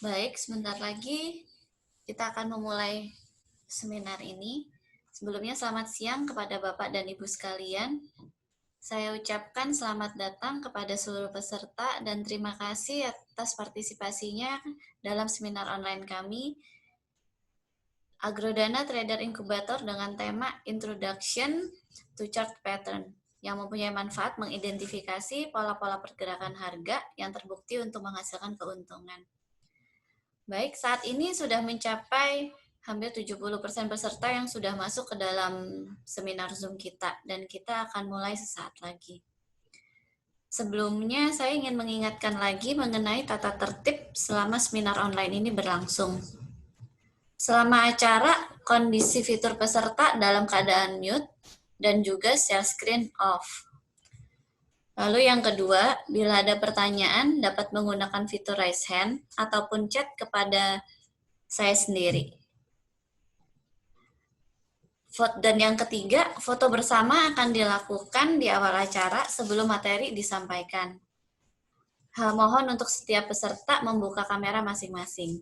Baik, sebentar lagi kita akan memulai seminar ini. Sebelumnya selamat siang kepada Bapak dan Ibu sekalian. Saya ucapkan selamat datang kepada seluruh peserta dan terima kasih atas partisipasinya dalam seminar online kami, Agrodana Trader Incubator dengan tema Introduction to Chart Pattern, yang mempunyai manfaat mengidentifikasi pola-pola pergerakan harga yang terbukti untuk menghasilkan keuntungan. Baik, saat ini sudah mencapai hampir 70% peserta yang sudah masuk ke dalam seminar Zoom kita, dan kita akan mulai sesaat lagi. Sebelumnya, saya ingin mengingatkan lagi mengenai tata tertib selama seminar online ini berlangsung. Selama acara, kondisi fitur peserta dalam keadaan mute dan juga share screen off. Lalu yang kedua, bila ada pertanyaan, dapat menggunakan fitur raise hand ataupun chat kepada saya sendiri. Dan yang ketiga, foto bersama akan dilakukan di awal acara sebelum materi disampaikan. Mohon untuk setiap peserta membuka kamera masing-masing.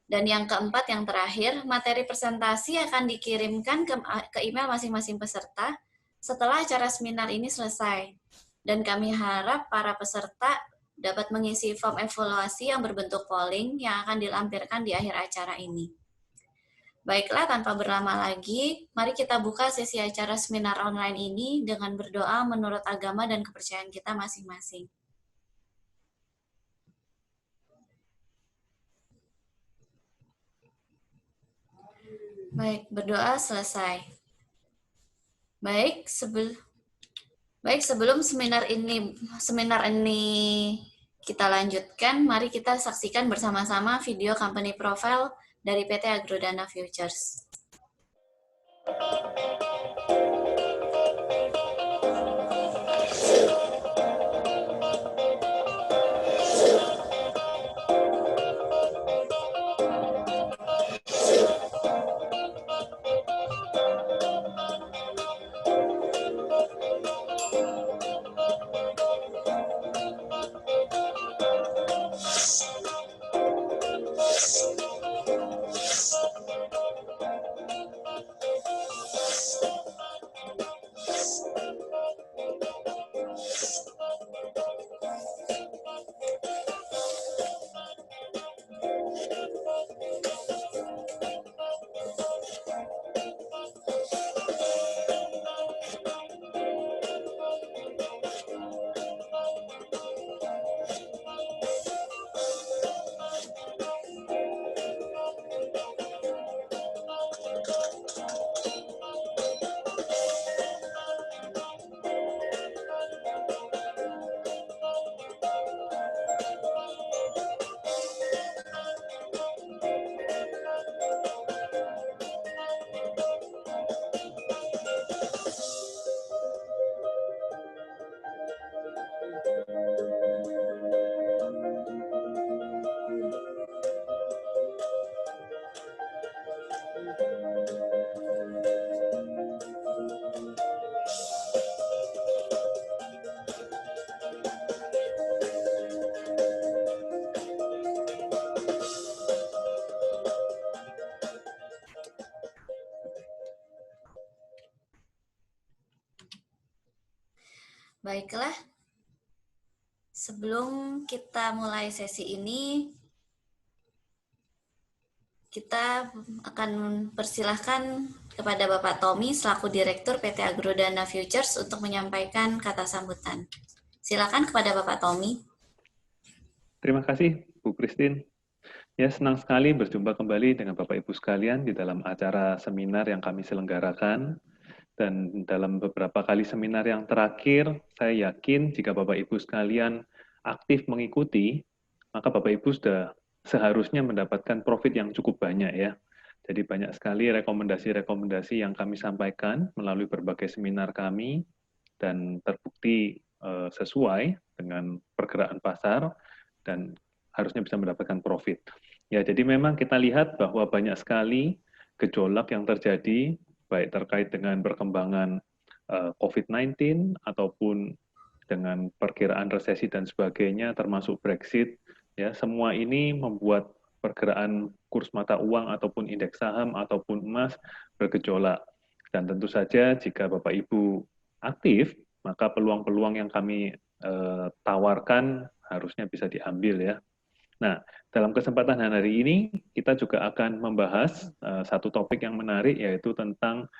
Dan yang keempat, yang terakhir, materi presentasi akan dikirimkan ke email masing-masing peserta setelah acara seminar ini selesai. Dan kami harap para peserta dapat mengisi form evaluasi yang berbentuk polling yang akan dilampirkan di akhir acara ini. Baiklah, tanpa berlama lagi, mari kita buka sesi acara seminar online ini dengan berdoa menurut agama dan kepercayaan kita masing-masing. Baik, berdoa selesai. Baik, sebelum seminar ini kita lanjutkan, mari kita saksikan bersama-sama video company profile dari PT Agrodana Futures. Baiklah, sebelum kita mulai sesi ini, kita akan persilahkan kepada Bapak Tommy selaku Direktur PT Agrodana Futures untuk menyampaikan kata sambutan. Silakan kepada Bapak Tommy. Terima kasih, Bu Christine. Ya, senang sekali berjumpa kembali dengan Bapak Ibu sekalian di dalam acara seminar yang kami selenggarakan. Dan dalam beberapa kali seminar yang terakhir, saya yakin jika Bapak Ibu sekalian aktif mengikuti, maka Bapak Ibu sudah seharusnya mendapatkan profit yang cukup banyak ya. Jadi banyak sekali rekomendasi-rekomendasi yang kami sampaikan melalui berbagai seminar kami dan terbukti sesuai dengan pergerakan pasar dan harusnya bisa mendapatkan profit. Ya, jadi memang kita lihat bahwa banyak sekali gejolak yang terjadi baik terkait dengan perkembangan COVID-19 ataupun dengan perkiraan resesi dan sebagainya, termasuk Brexit Ya, semua ini membuat pergerakan kurs mata uang ataupun indeks saham ataupun emas bergejolak. Dan tentu saja jika Bapak Ibu aktif, maka peluang-peluang yang kami tawarkan harusnya bisa diambil ya. Nah, dalam kesempatan hari ini kita juga akan membahas satu topik yang menarik yaitu tentang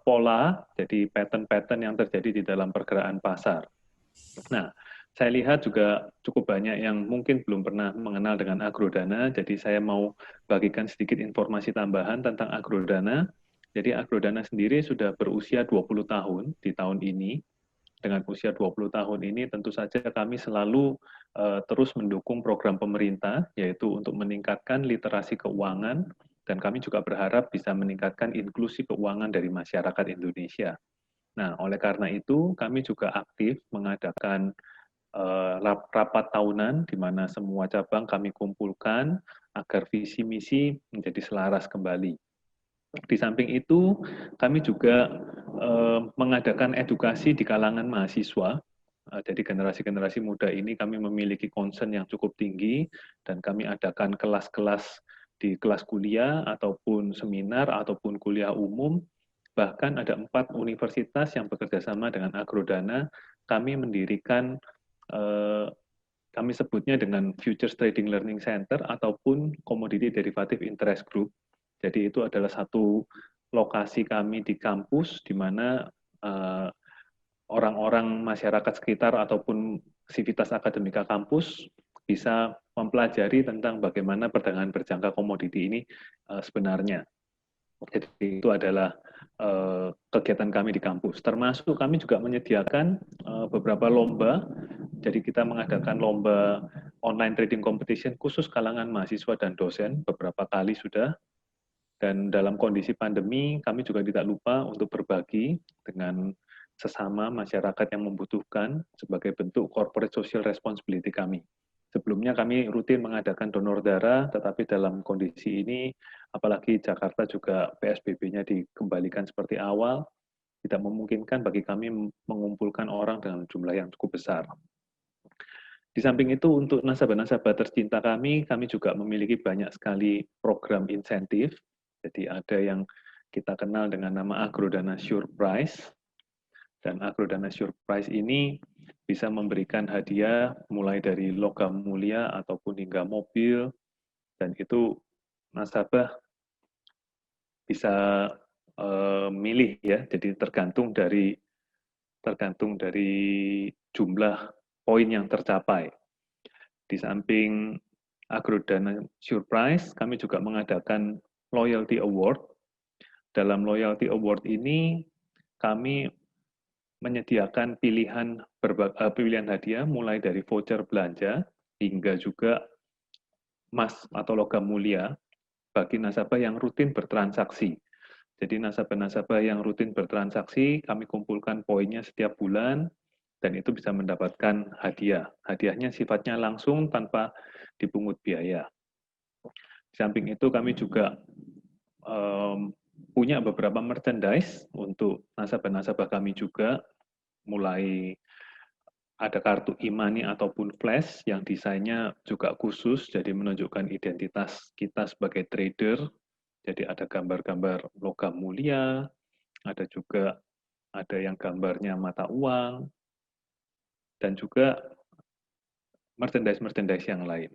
pola, jadi pattern-pattern yang terjadi di dalam pergerakan pasar. Nah, saya lihat juga cukup banyak yang mungkin belum pernah mengenal dengan agrodana, jadi saya mau bagikan sedikit informasi tambahan tentang agrodana. Jadi agrodana sendiri sudah berusia 20 tahun di tahun ini. Dengan usia 20 tahun ini tentu saja kami selalu terus mendukung program pemerintah, yaitu untuk meningkatkan literasi keuangan, dan kami juga berharap bisa meningkatkan inklusi keuangan dari masyarakat Indonesia. Nah, oleh karena itu, kami juga aktif mengadakan rapat tahunan di mana semua cabang kami kumpulkan agar visi misi menjadi selaras kembali. Di samping itu, kami juga mengadakan edukasi di kalangan mahasiswa. Jadi generasi-generasi muda ini kami memiliki concern yang cukup tinggi dan kami adakan kelas-kelas di kelas kuliah ataupun seminar ataupun kuliah umum. Bahkan ada 4 universitas yang bekerja sama dengan Agrodana. Kami mendirikan kami sebutnya dengan Futures Trading Learning Center ataupun Commodity Derivative Interest Group. Jadi itu adalah satu lokasi kami di kampus di mana orang-orang masyarakat sekitar ataupun sivitas akademika kampus bisa mempelajari tentang bagaimana perdagangan berjangka komoditi ini sebenarnya. Jadi itu adalah kegiatan kami di kampus. Termasuk kami juga menyediakan beberapa lomba. Jadi kita mengadakan lomba online trading competition khusus kalangan mahasiswa dan dosen beberapa kali sudah. Dan dalam kondisi pandemi, kami juga tidak lupa untuk berbagi dengan sesama masyarakat yang membutuhkan sebagai bentuk corporate social responsibility kami. Sebelumnya kami rutin mengadakan donor darah, tetapi dalam kondisi ini, apalagi Jakarta juga PSBB-nya dikembalikan seperti awal, tidak memungkinkan bagi kami mengumpulkan orang dengan jumlah yang cukup besar. Di samping itu, untuk nasabah-nasabah tercinta kami juga memiliki banyak sekali program insentif. Jadi ada yang kita kenal dengan nama Agrodana Sure Prize. Dan Agrodana Sure Prize ini bisa memberikan hadiah mulai dari logam mulia ataupun hingga mobil. Dan itu nasabah bisa milih ya, jadi tergantung dari jumlah poin yang tercapai. Di samping Agrodana Sure Prize, kami juga mengadakan Loyalty Award. Dalam Loyalty Award ini, kami menyediakan pilihan hadiah mulai dari voucher belanja hingga juga emas atau logam mulia bagi nasabah yang rutin bertransaksi. Jadi nasabah-nasabah yang rutin bertransaksi, kami kumpulkan poinnya setiap bulan, dan itu bisa mendapatkan hadiah. Hadiahnya sifatnya langsung tanpa dipungut biaya. Di samping itu kami juga punya beberapa merchandise untuk nasabah-nasabah kami juga, mulai ada kartu e-money ataupun flash yang desainnya juga khusus, jadi menunjukkan identitas kita sebagai trader. Jadi ada gambar-gambar logam mulia, ada juga ada yang gambarnya mata uang, dan juga merchandise-merchandise yang lain.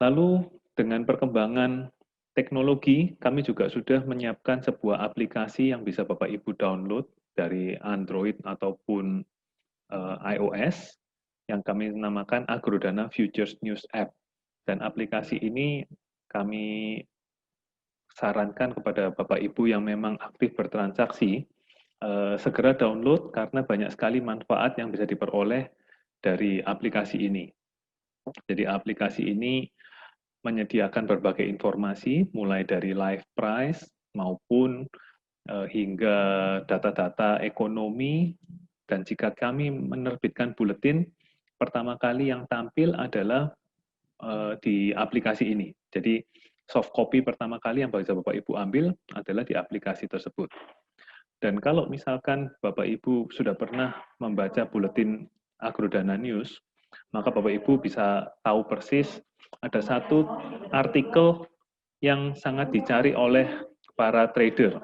Lalu dengan perkembangan teknologi, kami juga sudah menyiapkan sebuah aplikasi yang bisa Bapak Ibu download dari Android ataupun iOS, yang kami namakan Agrodana Futures News App. Dan aplikasi ini kami sarankan kepada Bapak Ibu yang memang aktif bertransaksi, segera download karena banyak sekali manfaat yang bisa diperoleh dari aplikasi ini. Jadi aplikasi ini menyediakan berbagai informasi, mulai dari live price maupun hingga data-data ekonomi, dan jika kami menerbitkan buletin, pertama kali yang tampil adalah di aplikasi ini. Jadi soft copy pertama kali yang bisa Bapak Ibu ambil adalah di aplikasi tersebut. Dan kalau misalkan Bapak Ibu sudah pernah membaca buletin Agrodana News, maka Bapak Ibu bisa tahu persis ada satu artikel yang sangat dicari oleh para trader,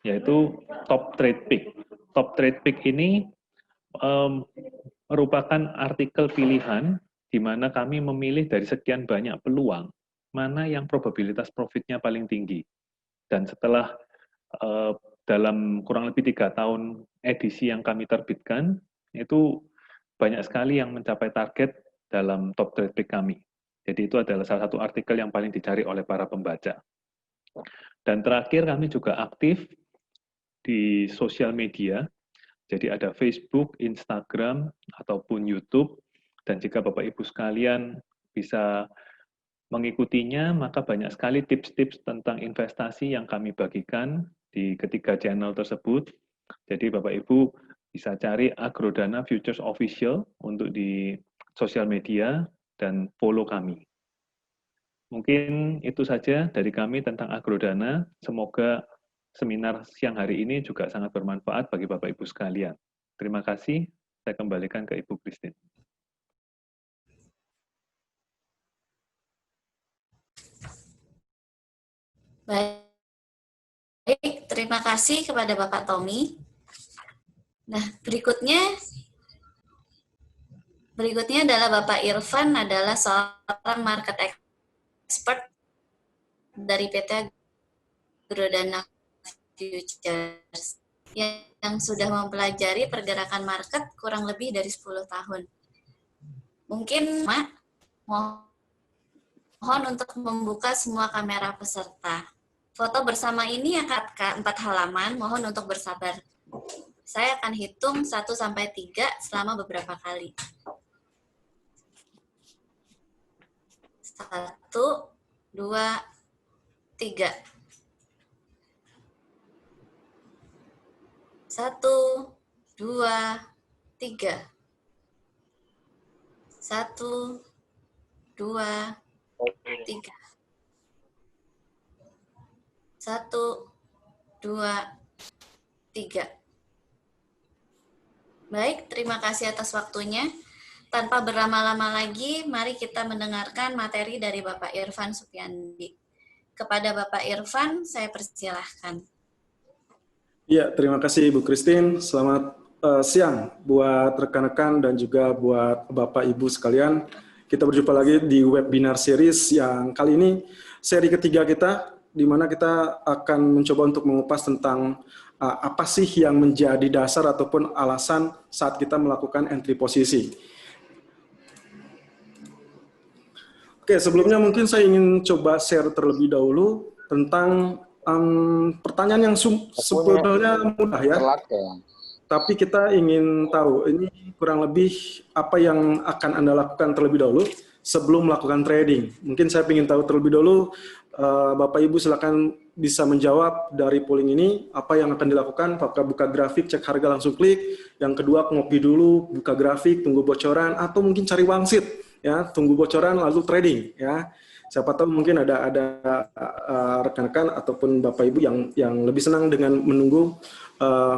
yaitu Top Trade Pick. Top Trade Pick ini merupakan artikel pilihan di mana kami memilih dari sekian banyak peluang, mana yang probabilitas profitnya paling tinggi. Dan setelah dalam kurang lebih 3 tahun edisi yang kami terbitkan, itu banyak sekali yang mencapai target dalam top trade pick kami. Jadi itu adalah salah satu artikel yang paling dicari oleh para pembaca. Dan terakhir kami juga aktif di sosial media, jadi ada Facebook, Instagram, ataupun YouTube, dan jika Bapak Ibu sekalian bisa mengikutinya, maka banyak sekali tips-tips tentang investasi yang kami bagikan di ketiga channel tersebut. Jadi Bapak Ibu bisa cari Agrodana Futures Official untuk di sosial media dan follow kami. Mungkin itu saja dari kami tentang Agrodana. Semoga seminar siang hari ini juga sangat bermanfaat bagi Bapak Ibu sekalian. Terima kasih. Saya kembalikan ke Ibu Christine. Baik, terima kasih kepada Bapak Tommy. Nah, berikutnya adalah Bapak Irfan, adalah seorang market expert dari PT Agrodana Futures yang sudah mempelajari pergerakan market kurang lebih dari 10 tahun. Mungkin mohon untuk membuka semua kamera peserta. Foto bersama ini akan 4 halaman, mohon untuk bersabar. Saya akan hitung 1-3 selama beberapa kali. 1, 2, 3. 1, 2, 3. 1, 2, 3. 1, 2, 3. Baik, terima kasih atas waktunya. Tanpa berlama-lama lagi, mari kita mendengarkan materi dari Bapak Irfan Supyandi. Kepada Bapak Irfan, saya persilahkan. Iya, terima kasih Ibu Christine. Selamat siang buat rekan-rekan dan juga buat Bapak Ibu sekalian. Kita berjumpa lagi di webinar series yang kali ini seri ketiga kita, di mana kita akan mencoba untuk mengupas tentang apa sih yang menjadi dasar ataupun alasan saat kita melakukan entry posisi. Oke, sebelumnya mungkin saya ingin coba share terlebih dahulu tentang pertanyaan yang sebenarnya mudah ya. Tapi kita ingin tahu ini kurang lebih apa yang akan Anda lakukan terlebih dahulu sebelum melakukan trading. Mungkin saya ingin tahu terlebih dahulu, Bapak Ibu silakan bisa menjawab dari polling ini, apa yang akan dilakukan, apakah buka grafik, cek harga langsung klik, yang kedua ngopi dulu, buka grafik, tunggu bocoran, atau mungkin cari wangsit, ya, tunggu bocoran lalu trading, ya. Siapa tahu mungkin ada rekan-rekan ataupun Bapak Ibu yang lebih senang dengan menunggu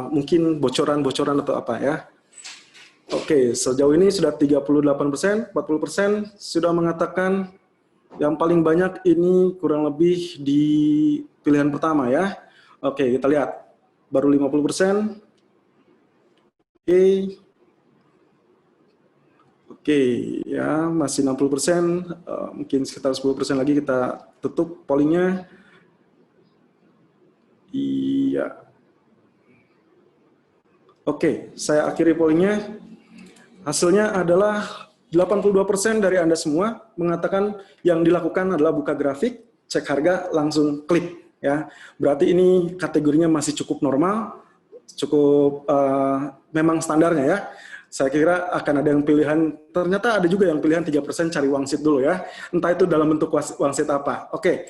mungkin bocoran-bocoran atau apa ya. Oke, sejauh ini sudah 38%, 40% sudah mengatakan yang paling banyak ini kurang lebih di pilihan pertama ya. Oke, kita lihat. Baru 50%. Oke, ya masih 60%, mungkin sekitar 10% lagi kita tutup pollingnya. Iya. Oke, saya akhiri pollingnya. Hasilnya adalah 82% dari Anda semua mengatakan yang dilakukan adalah buka grafik, cek harga, langsung klik. Ya, berarti ini kategorinya masih cukup normal, cukup memang standarnya ya. Saya kira akan ada yang pilihan, ternyata ada juga yang pilihan 3% cari wangsit dulu ya. Entah itu dalam bentuk wangsit apa. Oke.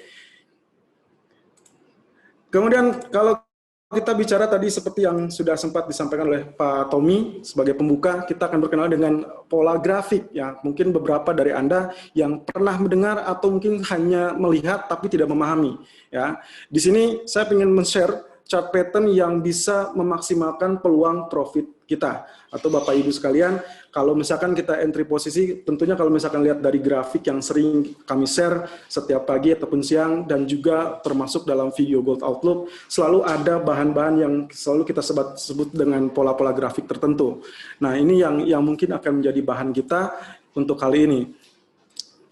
Kemudian kalau kita bicara tadi seperti yang sudah sempat disampaikan oleh Pak Tommy sebagai pembuka, kita akan berkenalan dengan pola grafik ya. Mungkin beberapa dari Anda yang pernah mendengar atau mungkin hanya melihat tapi tidak memahami ya. Di sini saya ingin men-share chart pattern yang bisa memaksimalkan peluang profit kita. Atau Bapak Ibu sekalian, kalau misalkan kita entry posisi, tentunya kalau misalkan lihat dari grafik yang sering kami share setiap pagi ataupun siang, dan juga termasuk dalam video Gold Outlook, selalu ada bahan-bahan yang selalu kita sebut dengan pola-pola grafik tertentu. Nah, ini yang mungkin akan menjadi bahan kita untuk kali ini.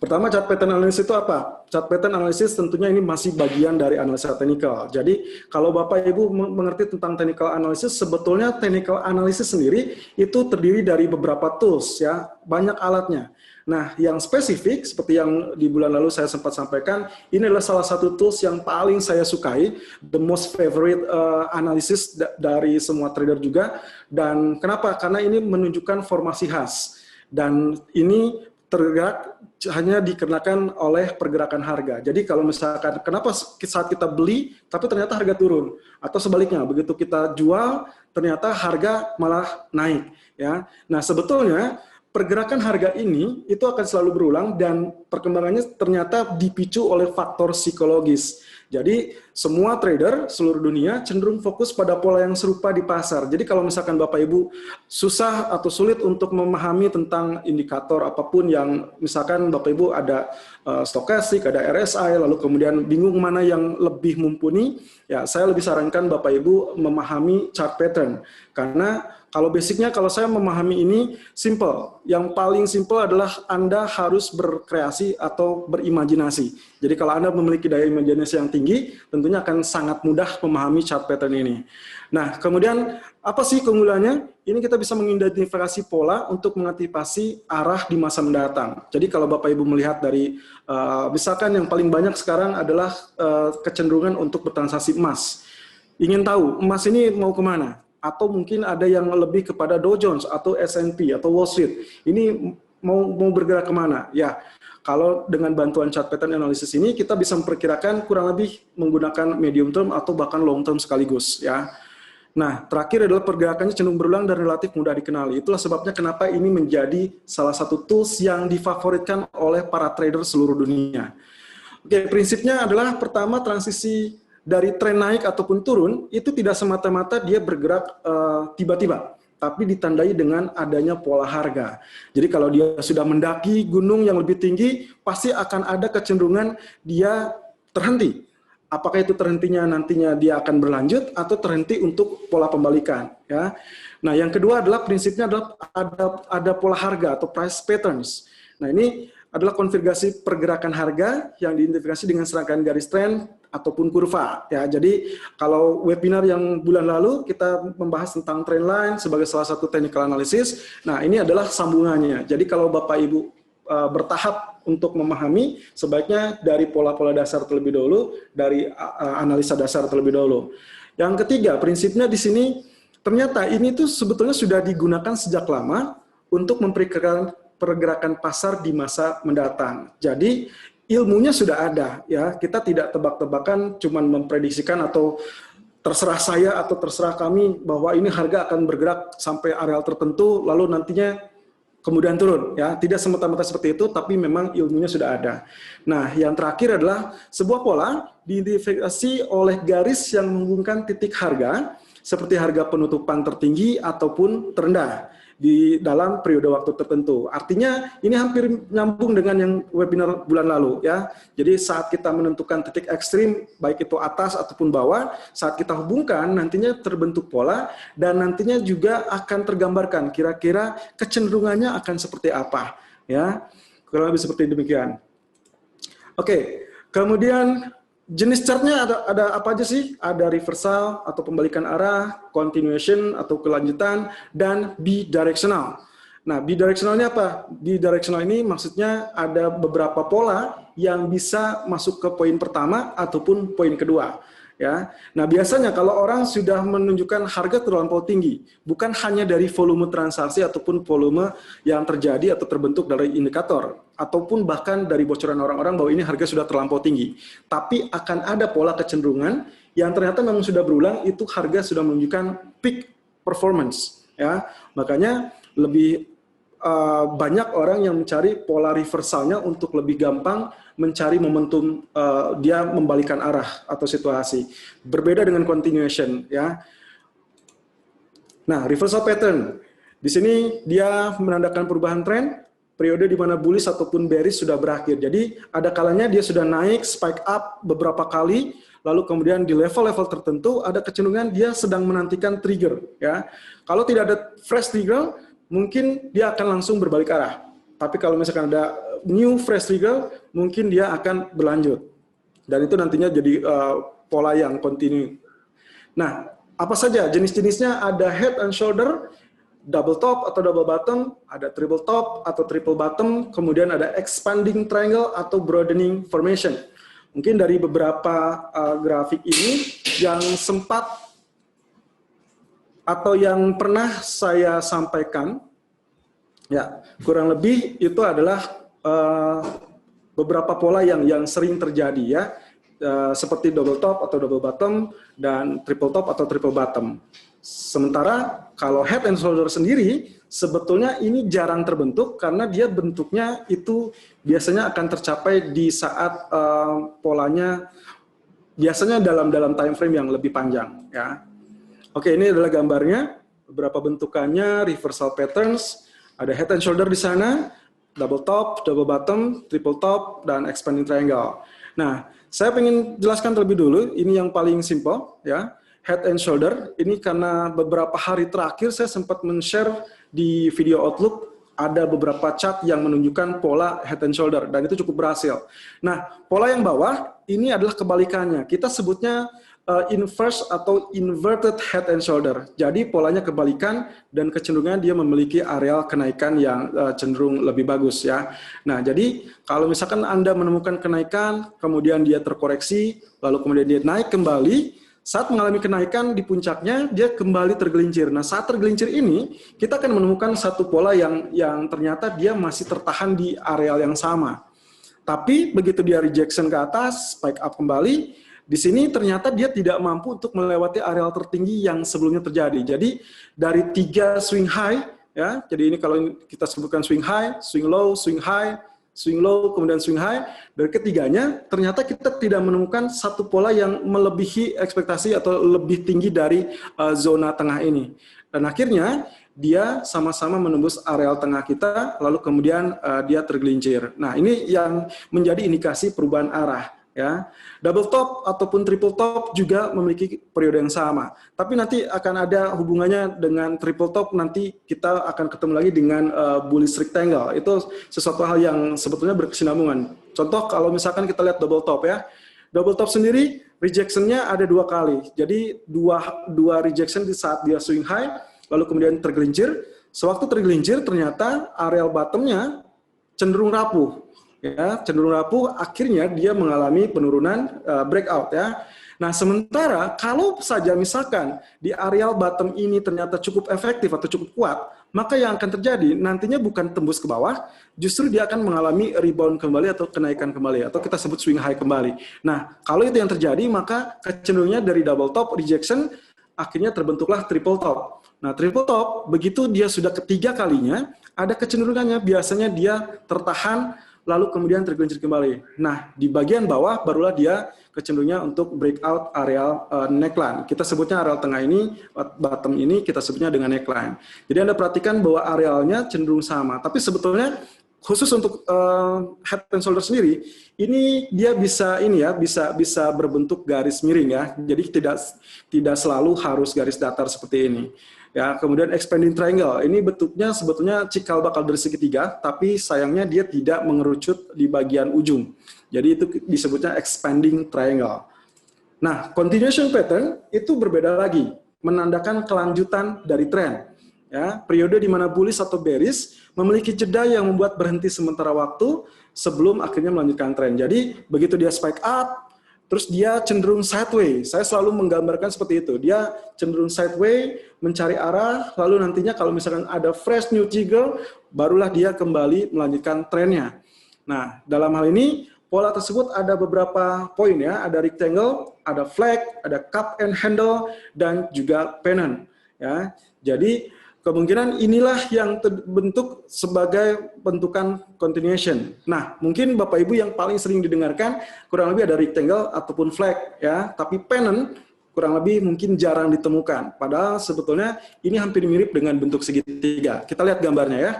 Pertama, chart pattern analysis itu apa? Chart pattern analysis tentunya ini masih bagian dari analisa teknikal. Jadi, kalau Bapak Ibu mengerti tentang technical analysis, sebetulnya technical analysis sendiri itu terdiri dari beberapa tools, ya, banyak alatnya. Nah, yang spesifik, seperti yang di bulan lalu saya sempat sampaikan, ini adalah salah satu tools yang paling saya sukai, the most favorite analysis dari semua trader juga. Dan kenapa? Karena ini menunjukkan formasi khas. Dan ini tergerak hanya dikarenakan oleh pergerakan harga. Jadi kalau misalkan kenapa saat kita beli tapi ternyata harga turun, atau sebaliknya begitu kita jual ternyata harga malah naik, ya. Nah, sebetulnya pergerakan harga ini itu akan selalu berulang dan perkembangannya ternyata dipicu oleh faktor psikologis. Jadi semua trader seluruh dunia cenderung fokus pada pola yang serupa di pasar. Jadi kalau misalkan Bapak Ibu susah atau sulit untuk memahami tentang indikator apapun yang misalkan Bapak Ibu ada stokastik, ada RSI, lalu kemudian bingung mana yang lebih mumpuni, ya saya lebih sarankan Bapak Ibu memahami chart pattern. Karena kalau basicnya, kalau saya memahami ini simple. Yang paling simple adalah Anda harus berkreasi atau berimajinasi. Jadi kalau Anda memiliki daya imajinasi yang tinggi, tentunya akan sangat mudah memahami chart pattern ini. Nah, kemudian apa sih keunggulannya? Ini kita bisa mengidentifikasi pola untuk mengantisipasi arah di masa mendatang. Jadi kalau Bapak Ibu melihat dari, misalkan yang paling banyak sekarang adalah kecenderungan untuk bertransaksi emas. Ingin tahu emas ini mau kemana? Atau mungkin ada yang lebih kepada Dow Jones atau S&P atau Wall Street. Ini mau bergerak kemana? Ya, kalau dengan bantuan chart pattern analysis ini kita bisa memperkirakan kurang lebih menggunakan medium term atau bahkan long term sekaligus, ya. Nah, terakhir adalah pergerakannya cenderung berulang dan relatif mudah dikenali. Itulah sebabnya kenapa ini menjadi salah satu tools yang difavoritkan oleh para trader seluruh dunia. Oke, prinsipnya adalah pertama, transisi dari tren naik ataupun turun itu tidak semata-mata dia bergerak tiba-tiba, tapi ditandai dengan adanya pola harga. Jadi kalau dia sudah mendaki gunung yang lebih tinggi, pasti akan ada kecenderungan dia terhenti. Apakah itu terhentinya nantinya dia akan berlanjut atau terhenti untuk pola pembalikan, ya. Nah, yang kedua adalah prinsipnya adalah ada pola harga atau price patterns. Nah, ini adalah konfigurasi pergerakan harga yang diidentifikasi dengan serangkaian garis tren ataupun kurva, ya. Jadi kalau webinar yang bulan lalu kita membahas tentang trend line sebagai salah satu technical analysis. Nah, ini adalah sambungannya. Jadi kalau Bapak Ibu bertahap untuk memahami, sebaiknya dari pola-pola dasar terlebih dahulu, dari analisa dasar terlebih dahulu. Yang ketiga, prinsipnya di sini ternyata ini tuh sebetulnya sudah digunakan sejak lama untuk memperkirakan pergerakan pasar di masa mendatang. Jadi ilmunya sudah ada, ya. Kita tidak tebak-tebakan, cuman memprediksikan atau terserah saya atau terserah kami bahwa ini harga akan bergerak sampai areal tertentu lalu nantinya kemudian turun, ya. Tidak semata-mata seperti itu, tapi memang ilmunya sudah ada. Nah, yang terakhir adalah sebuah pola diidentifikasi oleh garis yang menghubungkan titik harga seperti harga penutupan tertinggi ataupun terendah di dalam periode waktu tertentu. Artinya ini hampir nyambung dengan yang webinar bulan lalu, ya. Jadi saat kita menentukan titik ekstrim, baik itu atas ataupun bawah, saat kita hubungkan nantinya terbentuk pola dan nantinya juga akan tergambarkan kira-kira kecenderungannya akan seperti apa, ya. Kurang lebih seperti demikian. Oke, kemudian jenis chartnya ada apa aja sih? Ada reversal atau pembalikan arah, continuation atau kelanjutan, dan bidirectional. Nah, bidirectional ini apa? Bidirectional ini maksudnya ada beberapa pola yang bisa masuk ke poin pertama ataupun poin kedua. Ya. Nah, biasanya kalau orang sudah menunjukkan harga terlampau tinggi, bukan hanya dari volume transaksi ataupun volume yang terjadi atau terbentuk dari indikator, ataupun bahkan dari bocoran orang-orang bahwa ini harga sudah terlampau tinggi, tapi akan ada pola kecenderungan yang ternyata memang sudah berulang, itu harga sudah menunjukkan peak performance, ya. Makanya lebih banyak orang yang mencari pola reversalnya untuk lebih gampang mencari momentum dia membalikan arah atau situasi. Berbeda dengan continuation, ya. Nah, reversal pattern. Di sini dia menandakan perubahan tren, periode di mana bullish ataupun bearish sudah berakhir. Jadi ada kalanya dia sudah naik, spike up beberapa kali, lalu kemudian di level-level tertentu ada kecenderungan dia sedang menantikan trigger. Ya, kalau tidak ada fresh trigger, mungkin dia akan langsung berbalik arah. Tapi kalau misalkan ada new fresh trigger, mungkin dia akan berlanjut. Dan itu nantinya jadi pola yang continue. Nah, apa saja jenis-jenisnya? Ada head and shoulder, double top atau double bottom, ada triple top atau triple bottom, kemudian ada expanding triangle atau broadening formation. Mungkin dari beberapa grafik ini yang sempat atau yang pernah saya sampaikan, ya kurang lebih itu adalah beberapa pola yang sering terjadi, ya. Seperti double top atau double bottom dan triple top atau triple bottom. Sementara kalau head and shoulder sendiri sebetulnya ini jarang terbentuk karena dia bentuknya itu biasanya akan tercapai di saat polanya biasanya dalam time frame yang lebih panjang, ya. Oke, ini adalah gambarnya, beberapa bentukannya, reversal patterns, ada head and shoulder di sana, double top, double bottom, triple top, dan expanding triangle. Nah, saya ingin jelaskan terlebih dulu, ini yang paling simple, ya, head and shoulder. Ini karena beberapa hari terakhir saya sempat men-share di video Outlook, ada beberapa chart yang menunjukkan pola head and shoulder, dan itu cukup berhasil. Nah, pola yang bawah, ini adalah kebalikannya. Kita sebutnya inverse atau inverted head and shoulder. Jadi polanya kebalikan dan kecenderungan dia memiliki areal kenaikan yang cenderung lebih bagus, ya. Nah, jadi kalau misalkan Anda menemukan kenaikan, kemudian dia terkoreksi, lalu kemudian dia naik kembali, saat mengalami kenaikan di puncaknya dia kembali tergelincir. Nah, saat tergelincir ini kita akan menemukan satu pola yang ternyata dia masih tertahan di areal yang sama. Tapi begitu dia rejection ke atas, spike up kembali, di sini ternyata dia tidak mampu untuk melewati areal tertinggi yang sebelumnya terjadi. Jadi dari 3 swing high, ya. Jadi ini kalau kita sebutkan swing high, swing low, swing high, swing low, kemudian swing high. Dari ketiganya ternyata kita tidak menemukan satu pola yang melebihi ekspektasi atau lebih tinggi dari zona tengah ini. Dan akhirnya dia sama-sama menembus areal tengah kita, lalu kemudian dia tergelincir. Nah, ini yang menjadi indikasi perubahan arah, ya. Double top ataupun triple top juga memiliki periode yang sama. Tapi nanti akan ada hubungannya dengan triple top, nanti kita akan ketemu lagi dengan bullish rectangle. Itu sesuatu hal yang sebetulnya berkesinambungan. Contoh kalau misalkan kita lihat double top, ya. Double top sendiri rejection-nya ada 2 kali. Jadi dua rejection di saat dia swing high, lalu kemudian tergelincir. Sewaktu tergelincir ternyata areal bottom-nya cenderung rapuh. Ya, cenderung rapuh, akhirnya dia mengalami penurunan breakout, ya. Nah, sementara kalau saja misalkan di areal bottom ini ternyata cukup efektif atau cukup kuat, maka yang akan terjadi nantinya bukan tembus ke bawah, justru dia akan mengalami rebound kembali atau kenaikan kembali, atau kita sebut swing high kembali. Nah, kalau itu yang terjadi, maka kecenderungannya dari double top rejection akhirnya terbentuklah triple top. Nah, triple top begitu dia sudah ketiga kalinya, ada kecenderungannya biasanya dia tertahan lalu kemudian tergelincir kembali. Nah, di bagian bawah barulah dia kecenderungannya untuk breakout areal neckline. Kita sebutnya areal tengah ini, bottom ini kita sebutnya dengan neckline. Jadi Anda perhatikan bahwa arealnya cenderung sama. Tapi sebetulnya khusus untuk head and shoulder sendiri, ini dia bisa bisa berbentuk garis miring, ya. Jadi tidak selalu harus garis datar seperti ini. Ya, kemudian expanding triangle, ini bentuknya sebetulnya cikal bakal dari segitiga, tapi sayangnya dia tidak mengerucut di bagian ujung. Jadi itu disebutnya expanding triangle. Nah, continuation pattern itu berbeda lagi, menandakan kelanjutan dari tren. Ya, periode di mana bullish atau bearish memiliki jeda yang membuat berhenti sementara waktu sebelum akhirnya melanjutkan tren. Jadi begitu dia spike up, terus dia cenderung sideways. Saya selalu menggambarkan seperti itu. Dia cenderung sideways, mencari arah, lalu nantinya kalau misalkan ada fresh new trigger, barulah dia kembali melanjutkan trennya. Nah, dalam hal ini, pola tersebut ada beberapa poin, ya. Ada rectangle, ada flag, ada cup and handle, dan juga pennant. Ya. Jadi, kemungkinan inilah yang terbentuk sebagai bentukan continuation. Nah, mungkin Bapak Ibu yang paling sering didengarkan kurang lebih ada rectangle ataupun flag ya, tapi pennant kurang lebih mungkin jarang ditemukan. Padahal sebetulnya ini hampir mirip dengan bentuk segitiga. Kita lihat gambarnya ya.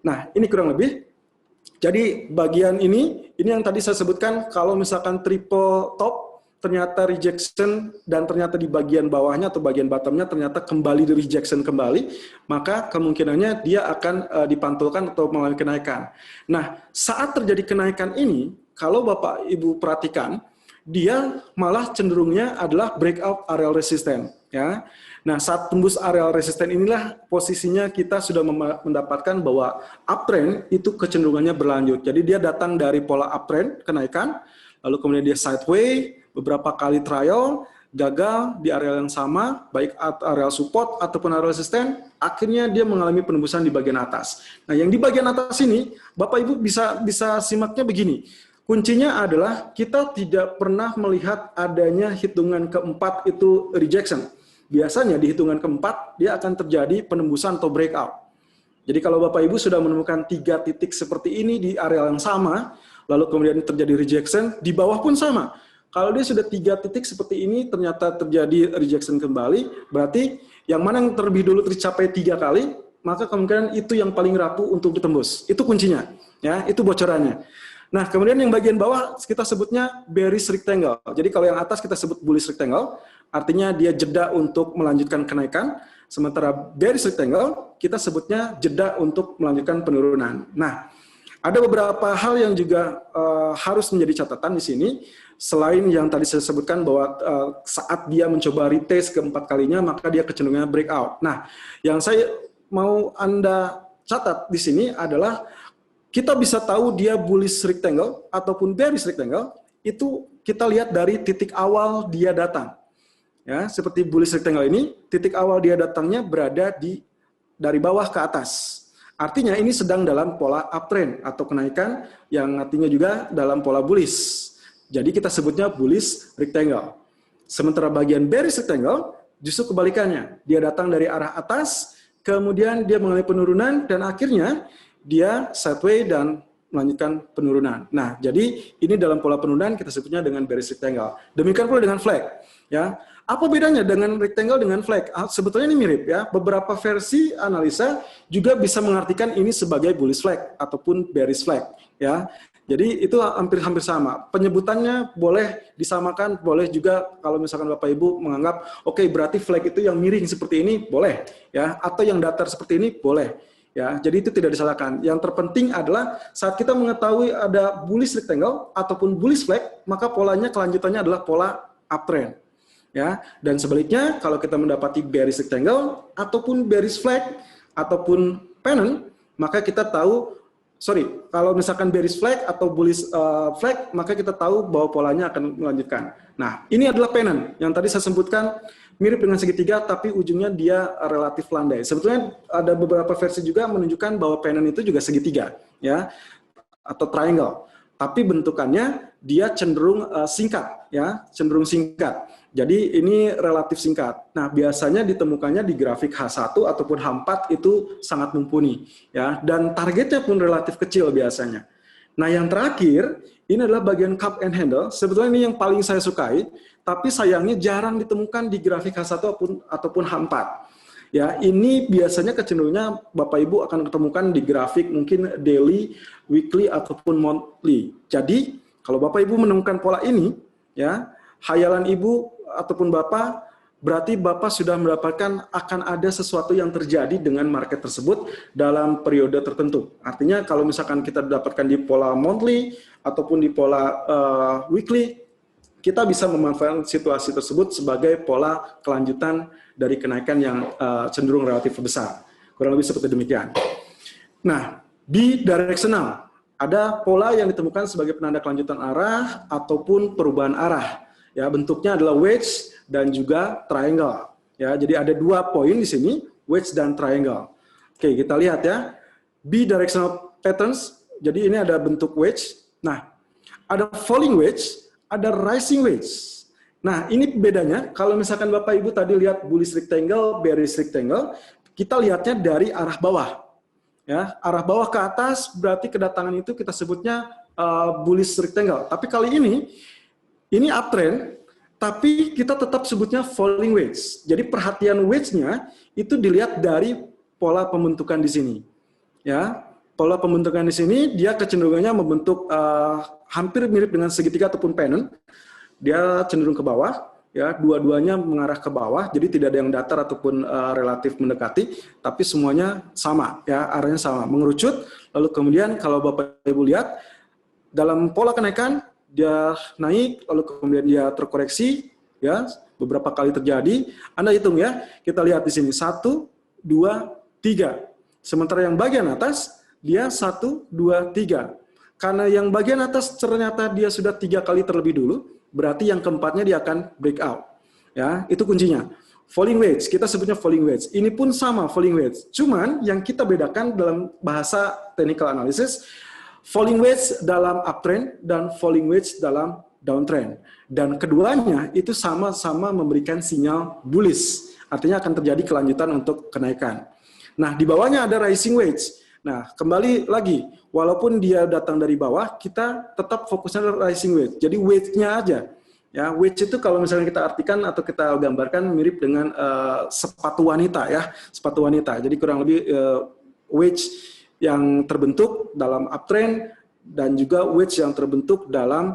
Nah, ini kurang lebih. Jadi bagian ini yang tadi saya sebutkan, kalau misalkan triple top ternyata rejection dan ternyata di bagian bawahnya atau bagian bottomnya ternyata kembali di rejection kembali, maka kemungkinannya dia akan dipantulkan atau mengalami kenaikan. Nah, saat terjadi kenaikan ini, kalau Bapak Ibu perhatikan, dia malah cenderungnya adalah breakout areal resistance, ya. Nah, saat tembus areal resistance inilah posisinya kita sudah mendapatkan bahwa uptrend itu kecenderungannya berlanjut. Jadi dia datang dari pola uptrend kenaikan, lalu kemudian dia sideways, beberapa kali trial, gagal di area yang sama, baik area support ataupun area resisten, akhirnya dia mengalami penembusan di bagian atas. Nah, yang di bagian atas ini, Bapak Ibu bisa simaknya begini. Kuncinya adalah kita tidak pernah melihat adanya hitungan keempat itu rejection. Biasanya di hitungan keempat, dia akan terjadi penembusan atau breakout. Jadi kalau Bapak Ibu sudah menemukan 3 titik seperti ini di area yang sama, lalu kemudian terjadi rejection, di bawah pun sama. Kalau dia sudah 3 titik seperti ini, ternyata terjadi rejection kembali, berarti yang mana yang terlebih dulu tercapai 3 kali, maka kemungkinan itu yang paling rapuh untuk ditembus. Itu kuncinya, ya, itu bocorannya. Nah, kemudian yang bagian bawah kita sebutnya bearish rectangle. Jadi kalau yang atas kita sebut bullish rectangle, artinya dia jeda untuk melanjutkan kenaikan, sementara bearish rectangle kita sebutnya jeda untuk melanjutkan penurunan. Nah, ada beberapa hal yang juga harus menjadi catatan di sini. Selain yang tadi saya sebutkan bahwa saat dia mencoba retest keempat kalinya, maka dia kecenderungannya breakout. Nah, yang saya mau Anda catat di sini adalah kita bisa tahu dia bullish rectangle ataupun bearish rectangle, itu kita lihat dari titik awal dia datang. Ya, seperti bullish rectangle ini, titik awal dia datangnya berada dari bawah ke atas. Artinya ini sedang dalam pola uptrend atau kenaikan yang artinya juga dalam pola bullish. Jadi kita sebutnya bullish rectangle. Sementara bagian bearish rectangle justru kebalikannya. Dia datang dari arah atas, kemudian dia mengalami penurunan dan akhirnya dia sideways dan melanjutkan penurunan. Nah, jadi ini dalam pola penurunan kita sebutnya dengan bearish rectangle. Demikian pula dengan flag, ya. Apa bedanya dengan rectangle dengan flag? Sebetulnya ini mirip ya. Beberapa versi analisa juga bisa mengartikan ini sebagai bullish flag ataupun bearish flag, ya. Jadi itu hampir sama. Penyebutannya boleh disamakan, boleh juga kalau misalkan Bapak Ibu menganggap oke, berarti flag itu yang miring seperti ini boleh, ya, atau yang datar seperti ini boleh. Ya, jadi itu tidak disalahkan. Yang terpenting adalah saat kita mengetahui ada bullish rectangle ataupun bullish flag, maka polanya kelanjutannya adalah pola uptrend. Ya, dan sebaliknya kalau kita mendapati bearish rectangle ataupun bearish flag ataupun pennant, maka kita tahu kalau misalkan bearish flag atau bullish flag, maka kita tahu bahwa polanya akan melanjutkan. Nah, ini adalah pennant yang tadi saya sebutkan mirip dengan segitiga, tapi ujungnya dia relatif landai. Sebetulnya ada beberapa versi juga menunjukkan bahwa pennant itu juga segitiga, ya, atau triangle. Tapi bentukannya dia cenderung singkat, ya, cenderung singkat. Jadi ini relatif singkat. Nah, biasanya ditemukannya di grafik H1 ataupun H4 itu sangat mumpuni, ya, dan targetnya pun relatif kecil biasanya. Nah, yang terakhir ini adalah bagian cup and handle. Sebetulnya ini yang paling saya sukai, tapi sayangnya jarang ditemukan di grafik H1 ataupun H4. Ya, ini biasanya kecenderungannya Bapak Ibu akan ketemukan di grafik mungkin daily, weekly ataupun monthly. Jadi, kalau Bapak Ibu menemukan pola ini, ya, hayalan Ibu ataupun Bapak, berarti Bapak sudah mendapatkan akan ada sesuatu yang terjadi dengan market tersebut dalam periode tertentu. Artinya kalau misalkan kita dapatkan di pola monthly ataupun di pola weekly, kita bisa memanfaatkan situasi tersebut sebagai pola kelanjutan dari kenaikan yang cenderung relatif besar. Kurang lebih seperti demikian. Nah, bidirectional, ada pola yang ditemukan sebagai penanda kelanjutan arah ataupun perubahan arah. Ya, bentuknya adalah wedge dan juga triangle. Ya, jadi ada 2 poin di sini, wedge dan triangle. Oke, kita lihat ya. Bidirectional patterns. Jadi ini ada bentuk wedge. Nah, ada falling wedge, ada rising wedge. Nah, ini bedanya. Kalau misalkan Bapak Ibu tadi lihat bullish rectangle, bearish rectangle, kita lihatnya dari arah bawah. Ya, arah bawah ke atas berarti kedatangan itu kita sebutnya bullish rectangle. Tapi kali ini uptrend, tapi kita tetap sebutnya falling wedge. Jadi perhatian wedge-nya itu dilihat dari pola pembentukan di sini. Ya, pola pembentukan di sini dia kecenderungannya membentuk hampir mirip dengan segitiga ataupun pennant. Dia cenderung ke bawah. Ya, dua-duanya mengarah ke bawah, jadi tidak ada yang datar ataupun relatif mendekati, tapi semuanya sama, ya arahnya sama, mengerucut. Lalu kemudian kalau Bapak Ibu lihat dalam pola kenaikan dia naik, lalu kemudian dia terkoreksi, ya beberapa kali terjadi. Anda hitung ya, kita lihat di sini 1, 2, 3. Sementara yang bagian atas dia 1, 2, 3. Karena yang bagian atas ternyata dia sudah 3 kali terlebih dulu. Berarti yang keempatnya dia akan breakout. Ya, itu kuncinya. Falling wedge, kita sebutnya falling wedge. Ini pun sama falling wedge. Cuman yang kita bedakan dalam bahasa technical analysis, falling wedge dalam uptrend dan falling wedge dalam downtrend. Dan keduanya itu sama-sama memberikan sinyal bullish. Artinya akan terjadi kelanjutan untuk kenaikan. Nah, di bawahnya ada rising wedge. Nah, kembali lagi, walaupun dia datang dari bawah, kita tetap fokusnya rising wedge. Jadi wedge-nya aja. Ya, wedge itu kalau misalnya kita artikan atau kita gambarkan mirip dengan sepatu wanita ya, sepatu wanita. Jadi kurang lebih wedge yang terbentuk dalam uptrend dan juga wedge yang terbentuk dalam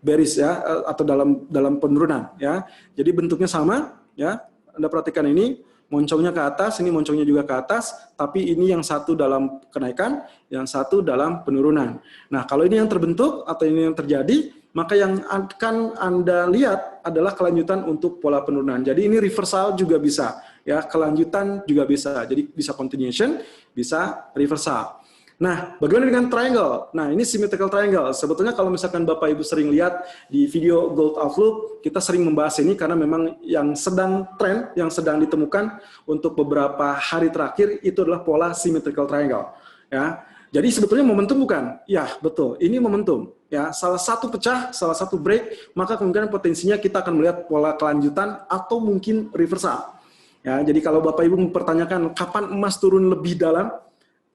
bearish ya atau dalam penurunan ya. Jadi bentuknya sama ya. Anda perhatikan ini. Moncongnya ke atas, ini moncongnya juga ke atas, tapi ini yang satu dalam kenaikan, yang satu dalam penurunan. Nah, kalau ini yang terbentuk atau ini yang terjadi, maka yang akan Anda lihat adalah kelanjutan untuk pola penurunan. Jadi ini reversal juga bisa, ya, kelanjutan juga bisa. Jadi bisa continuation, bisa reversal. Nah, bagaimana dengan triangle? Nah, ini symmetrical triangle. Sebetulnya kalau misalkan Bapak Ibu sering lihat di video Gold Outlook, kita sering membahas ini karena memang yang sedang tren, yang sedang ditemukan untuk beberapa hari terakhir itu adalah pola symmetrical triangle. Ya, jadi sebetulnya momentum bukan? Ya, betul. Ini momentum. Ya, salah satu pecah, salah satu break, maka kemungkinan potensinya kita akan melihat pola kelanjutan atau mungkin reversal. Ya, jadi kalau Bapak Ibu mempertanyakan kapan emas turun lebih dalam,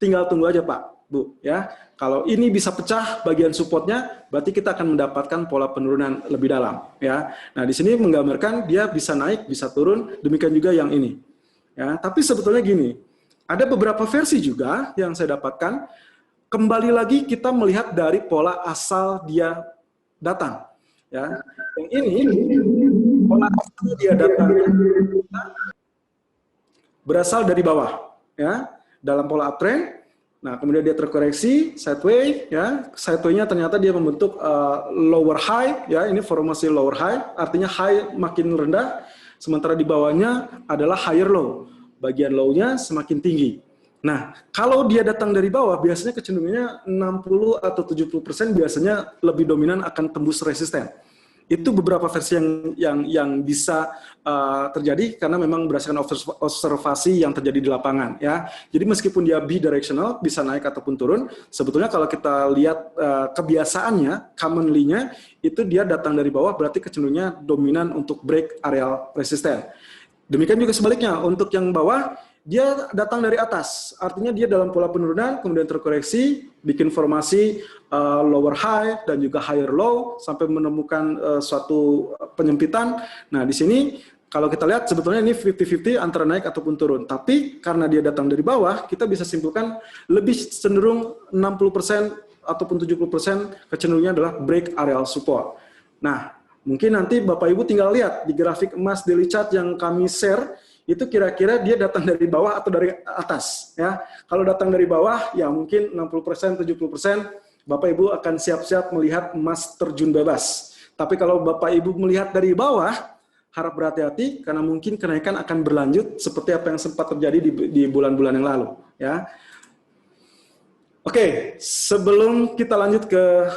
tinggal tunggu aja Pak. Bu, ya, kalau ini bisa pecah bagian supportnya, berarti kita akan mendapatkan pola penurunan lebih dalam, ya. Nah, di sini menggambarkan dia bisa naik, bisa turun, demikian juga yang ini, ya. Tapi sebetulnya gini, ada beberapa versi juga yang saya dapatkan. Kembali lagi kita melihat dari pola asal dia datang, ya. Yang ini pola asal dia datang berasal dari bawah, ya, dalam pola uptrend. Nah, kemudian dia terkoreksi sideway, ya. Sideway-nya ternyata dia membentuk lower high, ya. Ini formasi lower high, artinya high makin rendah, sementara di bawahnya adalah higher low. Bagian low-nya semakin tinggi. Nah, kalau dia datang dari bawah, biasanya kecenderungannya 60 atau 70% biasanya lebih dominan akan tembus resisten. Itu beberapa versi yang bisa terjadi karena memang berdasarkan observasi yang terjadi di lapangan, ya. Jadi meskipun dia bidirectional, bisa naik ataupun turun, sebetulnya kalau kita lihat kebiasaannya, commonly-nya, itu dia datang dari bawah berarti kecenderungannya dominan untuk break area resisten. Demikian juga sebaliknya, untuk yang bawah, dia datang dari atas, artinya dia dalam pola penurunan, kemudian terkoreksi, bikin formasi lower high dan juga higher low, sampai menemukan suatu penyempitan. Nah, di sini kalau kita lihat sebetulnya ini 50-50 antara naik ataupun turun. Tapi karena dia datang dari bawah, kita bisa simpulkan lebih cenderung 60% ataupun 70% kecenderungannya adalah break area support. Nah, mungkin nanti Bapak Ibu tinggal lihat di grafik emas daily chart yang kami share, itu kira-kira dia datang dari bawah atau dari atas, ya. Kalau datang dari bawah, ya mungkin 60%, 70%, Bapak Ibu akan siap-siap melihat emas terjun bebas. Tapi kalau Bapak Ibu melihat dari bawah, harap berhati-hati karena mungkin kenaikan akan berlanjut seperti apa yang sempat terjadi di bulan-bulan yang lalu, ya. Oke, sebelum kita lanjut ke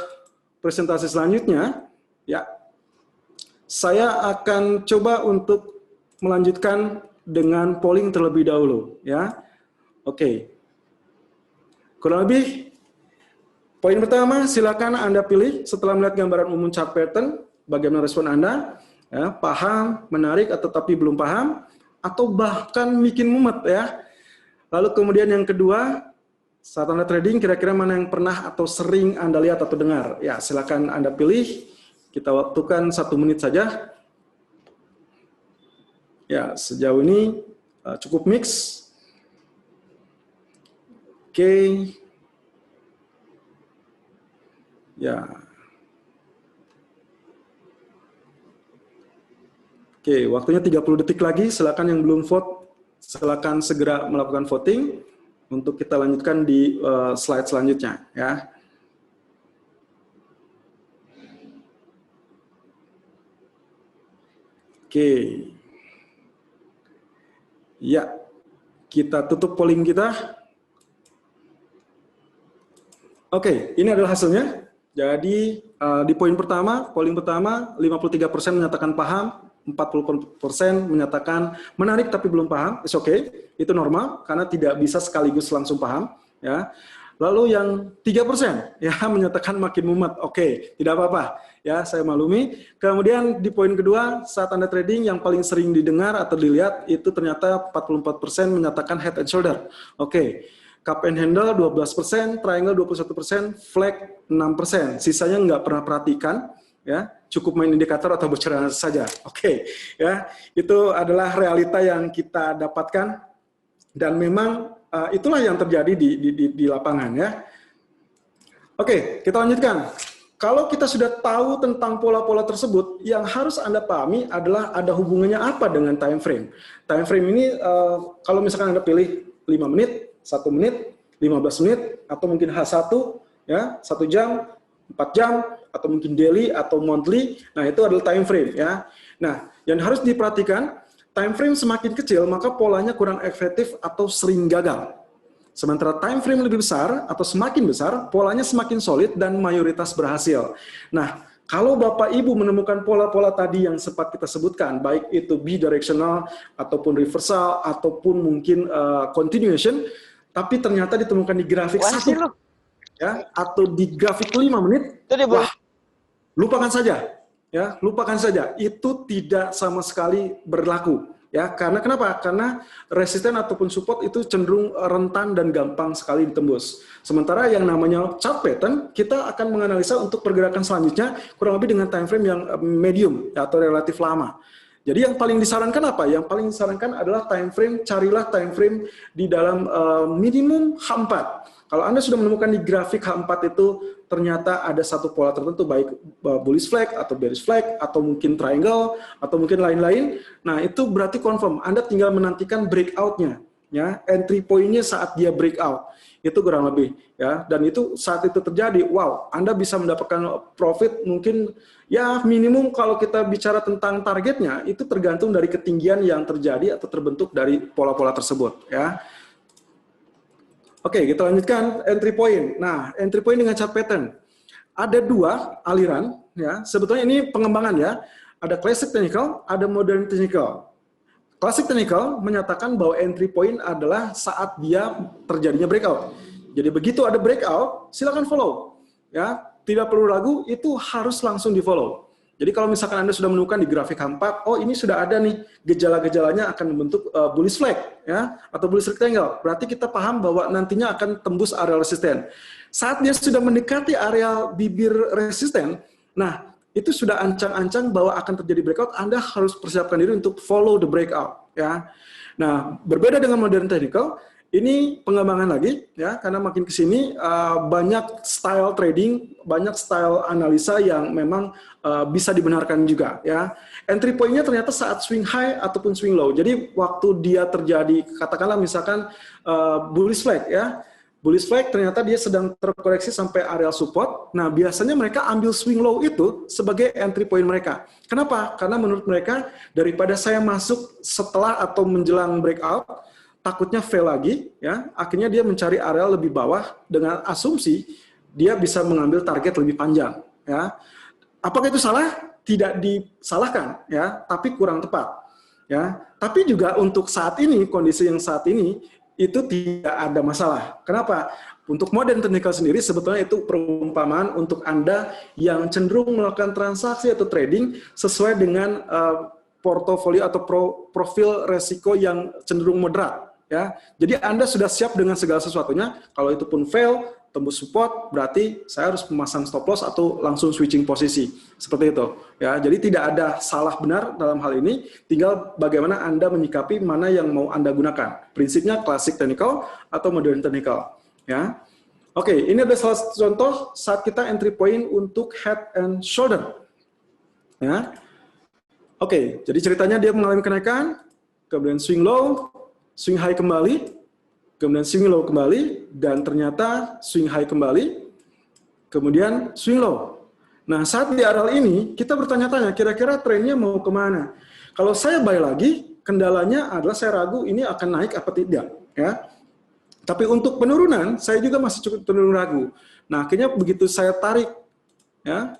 presentasi selanjutnya, ya, saya akan coba untuk melanjutkan dengan polling terlebih dahulu, ya. Oke. Kurang lebih poin pertama, silakan Anda pilih setelah melihat gambaran umum chart pattern, bagaimana respon Anda, ya, paham, menarik atau tapi belum paham, atau bahkan bikin mumet ya. Lalu kemudian yang kedua, saat Anda trading, kira-kira mana yang pernah atau sering Anda lihat atau dengar? Ya, silakan Anda pilih. Kita waktukan 1 menit saja. Ya, sejauh ini cukup mix. Oke. Ya. Oke, waktunya 30 detik lagi. Silakan yang belum vote, silakan segera melakukan voting untuk kita lanjutkan di slide selanjutnya ya. Oke. Ya, kita tutup polling kita. Oke, ini adalah hasilnya. Jadi di poin pertama, polling pertama, 53% menyatakan paham, 40% menyatakan menarik tapi belum paham. It's okay, itu normal karena tidak bisa sekaligus langsung paham. Ya. Lalu yang 3% ya menyatakan makin mumet. Oke, tidak apa-apa. Ya, saya maklumi. Kemudian di poin kedua, saat Anda trading yang paling sering didengar atau dilihat itu ternyata 44% menyatakan head and shoulder. Oke. Cup and handle 12%, triangle 21%, flag 6%. Sisanya nggak pernah perhatikan, ya, cukup main indikator atau bicara saja. Oke, ya, itu adalah realita yang kita dapatkan dan memang itulah yang terjadi di lapangan, ya. Oke, kita lanjutkan. Kalau kita sudah tahu tentang pola-pola tersebut, yang harus Anda pahami adalah ada hubungannya apa dengan time frame. Time frame ini kalau misalkan Anda pilih 5 menit, 1 menit, 15 menit, atau mungkin H1, ya, 1 jam, 4 jam, atau mungkin daily, atau monthly, nah itu adalah time frame. Ya. Nah, yang harus diperhatikan, time frame semakin kecil, maka polanya kurang efektif atau sering gagal. Sementara time frame lebih besar, atau semakin besar, polanya semakin solid dan mayoritas berhasil. Nah, kalau Bapak Ibu menemukan pola-pola tadi yang sempat kita sebutkan, baik itu bidirectional, ataupun reversal, ataupun mungkin continuation, tapi ternyata ditemukan di grafik 1, ya, atau di grafik 5 menit, wah, lupakan saja, ya, lupakan saja. Itu tidak sama sekali berlaku, ya. Karena kenapa? Karena resisten ataupun support itu cenderung rentan dan gampang sekali ditembus. Sementara yang namanya chart pattern, kita akan menganalisa untuk pergerakan selanjutnya kurang lebih dengan time frame yang medium, ya, atau relatif lama. Jadi yang paling disarankan apa? Yang paling disarankan adalah time frame, carilah time frame di dalam minimum H4. Kalau Anda sudah menemukan di grafik H4 itu ternyata ada satu pola tertentu, baik bullish flag atau bearish flag atau mungkin triangle atau mungkin lain-lain. Nah, itu berarti confirm. Anda tinggal menantikan breakout-nya, ya, entry point-nya saat dia breakout. Itu kurang lebih, ya. Dan itu saat itu terjadi, wow, Anda bisa mendapatkan profit mungkin ya minimum kalau kita bicara tentang targetnya itu tergantung dari ketinggian yang terjadi atau terbentuk dari pola-pola tersebut, ya. Oke, kita lanjutkan entry point. Nah, entry point dengan chart pattern. Ada 2 aliran, ya. Sebetulnya ini pengembangan, ya. Ada classic technical, ada modern technical. Classic technical menyatakan bahwa entry point adalah saat dia terjadinya breakout. Jadi begitu ada breakout, silakan follow. Ya, tidak perlu ragu, itu harus langsung di follow. Jadi kalau misalkan Anda sudah menemukan di grafik H4, oh ini sudah ada nih gejala-gejalanya akan membentuk bullish flag, ya, atau bullish rectangle. Berarti kita paham bahwa nantinya akan tembus area resisten. Saat dia sudah mendekati area bibir resisten, nah itu sudah ancang-ancang bahwa akan terjadi breakout, Anda harus persiapkan diri untuk follow the breakout, ya. Nah, berbeda dengan modern technical, ini pengembangan lagi, ya, karena makin ke sini banyak style trading, banyak style analisa yang memang bisa dibenarkan juga, ya. Entry point-nya ternyata saat swing high ataupun swing low. Jadi waktu dia terjadi, katakanlah misalkan bullish flag, ya. Bullish flag ternyata dia sedang terkoreksi sampai area support. Nah, biasanya mereka ambil swing low itu sebagai entry point mereka. Kenapa? Karena menurut mereka daripada saya masuk setelah atau menjelang breakout, takutnya fail lagi, ya. Akhirnya dia mencari area lebih bawah dengan asumsi dia bisa mengambil target lebih panjang, ya. Apakah itu salah? Tidak disalahkan, ya, tapi kurang tepat, ya. Tapi juga untuk saat ini, kondisi yang saat ini itu tidak ada masalah. Kenapa? Untuk modern technical sendiri sebetulnya itu perumpamaan untuk Anda yang cenderung melakukan transaksi atau trading sesuai dengan portofolio atau profil resiko yang cenderung moderat. Ya, jadi Anda sudah siap dengan segala sesuatunya. Kalau itu pun fail, tembus support, berarti saya harus memasang stop loss atau langsung switching posisi. Seperti itu. Ya, jadi tidak ada salah benar dalam hal ini, tinggal bagaimana Anda menyikapi mana yang mau Anda gunakan. Prinsipnya classic technical atau modern technical. Ya. Oke, ini ada salah satu contoh saat kita entry point untuk head and shoulder. Ya. Oke, jadi ceritanya dia mengalami kenaikan, kemudian swing low, swing high kembali, kemudian swing low kembali, dan ternyata swing high kembali, kemudian swing low. Nah, saat di areal ini, kita bertanya-tanya, kira-kira trennya mau kemana? Kalau saya buy lagi, kendalanya adalah saya ragu ini akan naik apa tidak. Ya. Tapi untuk penurunan, saya juga masih cukup cenderung ragu. Nah, akhirnya begitu saya tarik ya,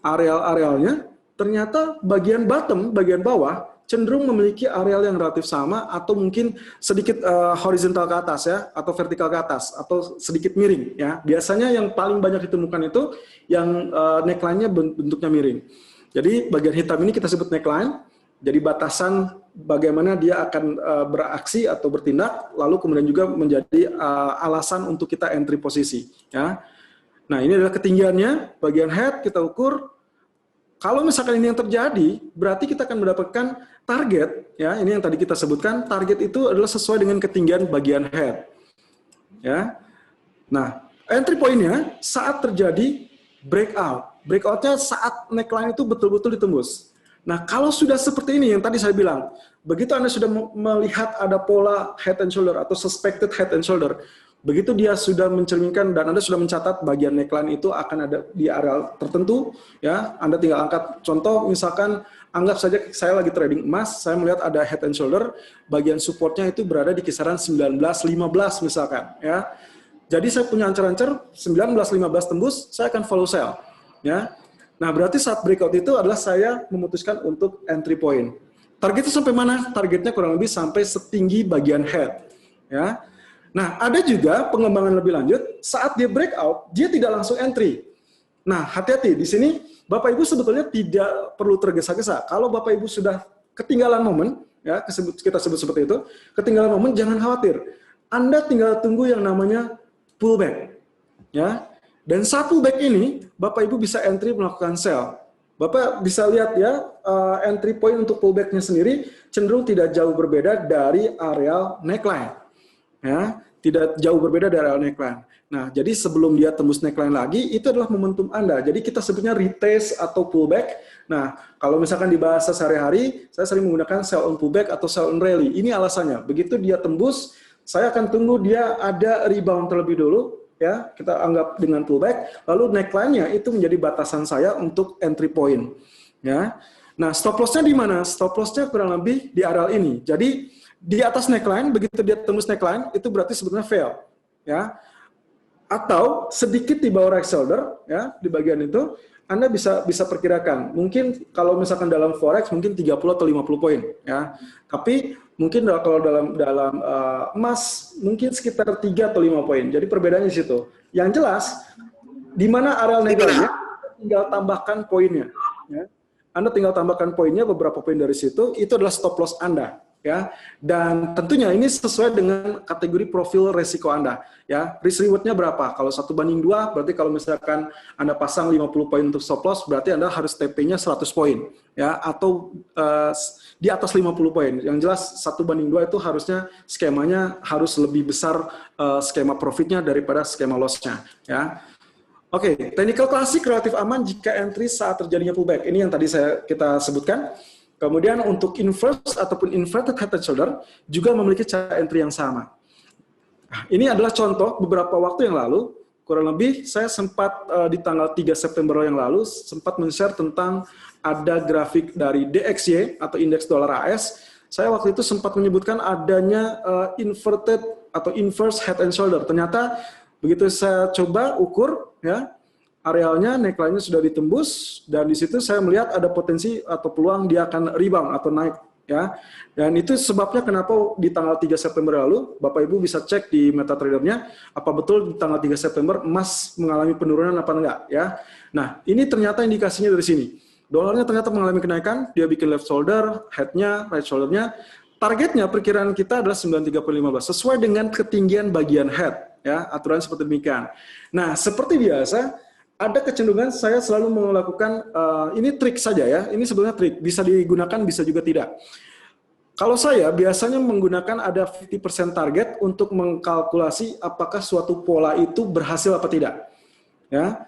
areal-arealnya, ternyata bagian bottom, bagian bawah, cenderung memiliki areal yang relatif sama atau mungkin sedikit horizontal ke atas ya, atau vertikal ke atas, atau sedikit miring ya. Biasanya yang paling banyak ditemukan itu yang neckline-nya bentuknya miring. Jadi bagian hitam ini kita sebut neckline, jadi batasan bagaimana dia akan beraksi atau bertindak, lalu kemudian juga menjadi alasan untuk kita entry posisi ya. Nah, ini adalah ketinggiannya, bagian head kita ukur. Kalau misalkan ini yang terjadi, berarti kita akan mendapatkan target, ya. Ini yang tadi kita sebutkan, target itu adalah sesuai dengan ketinggian bagian head, ya. Nah, entry point-nya saat terjadi breakout. Breakout-nya saat neckline itu betul-betul ditembus. Nah, kalau sudah seperti ini yang tadi saya bilang, begitu Anda sudah melihat ada pola head and shoulder atau suspected head and shoulder, begitu dia sudah mencerminkan dan Anda sudah mencatat bagian neckline itu akan ada di area tertentu, ya, Anda tinggal angkat contoh, misalkan anggap saja saya lagi trading emas, saya melihat ada head and shoulder, bagian supportnya itu berada di kisaran 19.15 misalkan, ya. Jadi saya punya ancar-ancar 19.15 tembus, saya akan follow sell, ya. Nah, berarti saat breakout itu adalah saya memutuskan untuk entry point. Targetnya sampai mana? Targetnya kurang lebih sampai setinggi bagian head, ya. Nah, ada juga pengembangan lebih lanjut, saat dia breakout, dia tidak langsung entry. Nah, hati-hati, di sini Bapak Ibu sebetulnya tidak perlu tergesa-gesa. Kalau Bapak Ibu sudah ketinggalan momen, ya kita sebut seperti itu, ketinggalan momen, jangan khawatir. Anda tinggal tunggu yang namanya pullback. Ya. Dan saat pullback ini, Bapak Ibu bisa entry melakukan sell. Bapak bisa lihat ya, entry point untuk pullback-nya sendiri cenderung tidak jauh berbeda dari areal neckline. Ya, tidak jauh berbeda dari area neckline. Nah, jadi sebelum dia tembus neckline lagi, itu adalah momentum Anda. Jadi kita sebutnya retest atau pullback. Nah, kalau misalkan di bahasa sehari-hari, saya sering menggunakan sell on pullback atau sell on rally. Ini alasannya. Begitu dia tembus, saya akan tunggu dia ada rebound terlebih dulu. Ya, kita anggap dengan pullback. Lalu neckline-nya itu menjadi batasan saya untuk entry point. Ya. Nah, stop loss-nya di mana? Stop loss-nya kurang lebih di areal ini. Jadi di atas neckline, begitu dia tembus neckline, itu berarti sebetulnya fail, ya. Atau sedikit di bawah right shoulder, ya, di bagian itu, Anda bisa perkirakan. Mungkin kalau misalkan dalam forex mungkin 30 atau 50 poin, ya. Tapi mungkin kalau dalam emas mungkin sekitar 3 atau 5 poin. Jadi perbedaannya di situ. Yang jelas, di mana areal neckline-nya, tinggal tambahkan poinnya, ya. Anda tinggal tambahkan poinnya beberapa poin dari situ, itu adalah stop loss Anda. Ya, dan tentunya ini sesuai dengan kategori profil resiko Anda. Ya, risk reward-nya berapa? Kalau 1:2, berarti kalau misalkan Anda pasang 50 poin untuk stop loss, berarti Anda harus TP-nya 100 poin. Ya, atau di atas 50 poin. Yang jelas 1:2 itu harusnya skemanya harus lebih besar skema profitnya daripada skema loss-nya. Ya. Oke, technical klasik relatif aman jika entry saat terjadinya pullback. Ini yang tadi kita sebutkan. Kemudian untuk inverse ataupun inverted head and shoulder juga memiliki cara entry yang sama. Ini adalah contoh beberapa waktu yang lalu, kurang lebih saya sempat di tanggal 3 September yang lalu sempat men-share tentang ada grafik dari DXY atau indeks dolar AS. Saya waktu itu sempat menyebutkan adanya inverted atau inverse head and shoulder. Ternyata begitu saya coba ukur, ya, arealnya, neckline-nya sudah ditembus, dan di situ saya melihat ada potensi atau peluang dia akan rebound atau naik, ya. Dan itu sebabnya kenapa di tanggal 3 September lalu, Bapak Ibu bisa cek di MetaTrader-nya, apa betul di tanggal 3 September emas mengalami penurunan apa enggak, ya. Nah, ini ternyata indikasinya dari sini. Dolarnya ternyata mengalami kenaikan, dia bikin left shoulder, head-nya, right shoulder-nya. Targetnya perkiraan kita adalah 93.15 sesuai dengan ketinggian bagian head, ya, aturan seperti demikian. Nah, seperti biasa, ada kecenderungan saya selalu melakukan ini trik saja ya. Ini sebenarnya trik, bisa digunakan bisa juga tidak. Kalau saya biasanya menggunakan ada 50% target untuk mengkalkulasi apakah suatu pola itu berhasil apa tidak. Ya.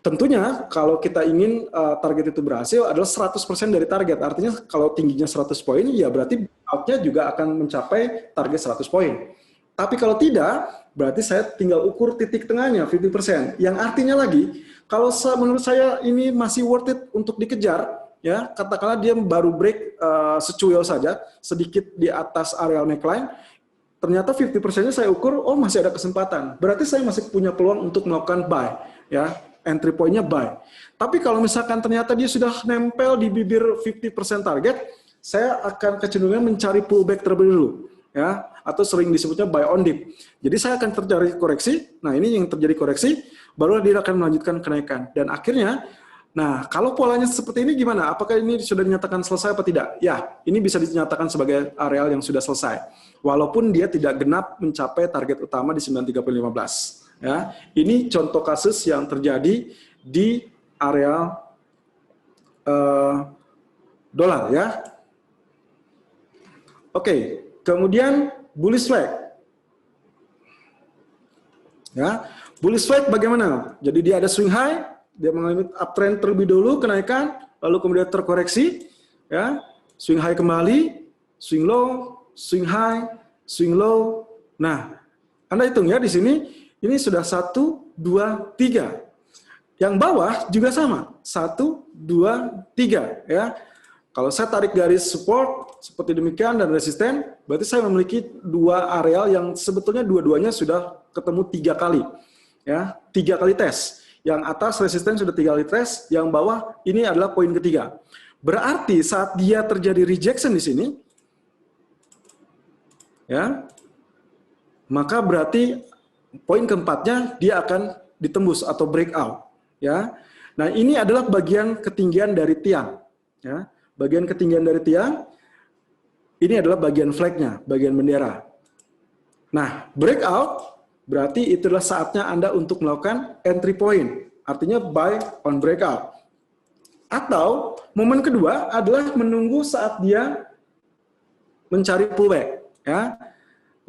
Tentunya kalau kita ingin target itu berhasil adalah 100% dari target. Artinya kalau tingginya 100 poin, ya berarti outnya juga akan mencapai target 100 poin. Tapi kalau tidak, berarti saya tinggal ukur titik tengahnya, 50%. Yang artinya lagi, kalau menurut saya ini masih worth it untuk dikejar, ya katakanlah dia baru break secuil saja, sedikit di atas areal neckline, ternyata 50%-nya saya ukur, oh masih ada kesempatan. Berarti saya masih punya peluang untuk melakukan buy, ya. Entry point-nya buy. Tapi kalau misalkan ternyata dia sudah nempel di bibir 50% target, saya akan kecenderungan mencari pullback terlebih dulu, ya, atau sering disebutnya buy on dip. Jadi saya akan terjadi koreksi. Nah, ini yang terjadi koreksi, baru dia akan melanjutkan kenaikan. Dan akhirnya, nah, kalau polanya seperti ini gimana? Apakah ini sudah dinyatakan selesai atau tidak? Ya, ini bisa dinyatakan sebagai areal yang sudah selesai. Walaupun dia tidak genap mencapai target utama di 93.15. Ya, ini contoh kasus yang terjadi di area dolar ya. Oke, kemudian bullish flag. Ya, bullish flag bagaimana? Jadi dia ada swing high, dia mengalami uptrend terlebih dahulu kenaikan, lalu kemudian terkoreksi, ya, swing high kembali, swing low, swing high, swing low. Nah, Anda hitung ya di sini. Ini sudah 1, 2, 3. Yang bawah juga sama. 1, 2, 3. Ya. Kalau saya tarik garis support seperti demikian dan resisten, berarti saya memiliki dua areal yang sebetulnya dua-duanya sudah ketemu 3 kali. Ya, 3 kali tes. Yang atas resisten sudah 3 kali tes, yang bawah ini adalah poin ketiga. Berarti saat dia terjadi rejection di sini, ya, maka berarti poin keempatnya dia akan ditembus atau breakout, ya. Nah, ini adalah bagian ketinggian dari tiang, ya. Bagian ketinggian dari tiang ini adalah bagian flagnya, bagian bendera. Nah, breakout berarti itulah saatnya Anda untuk melakukan entry point, artinya buy on breakout. Atau momen kedua adalah menunggu saat dia mencari pullback, ya.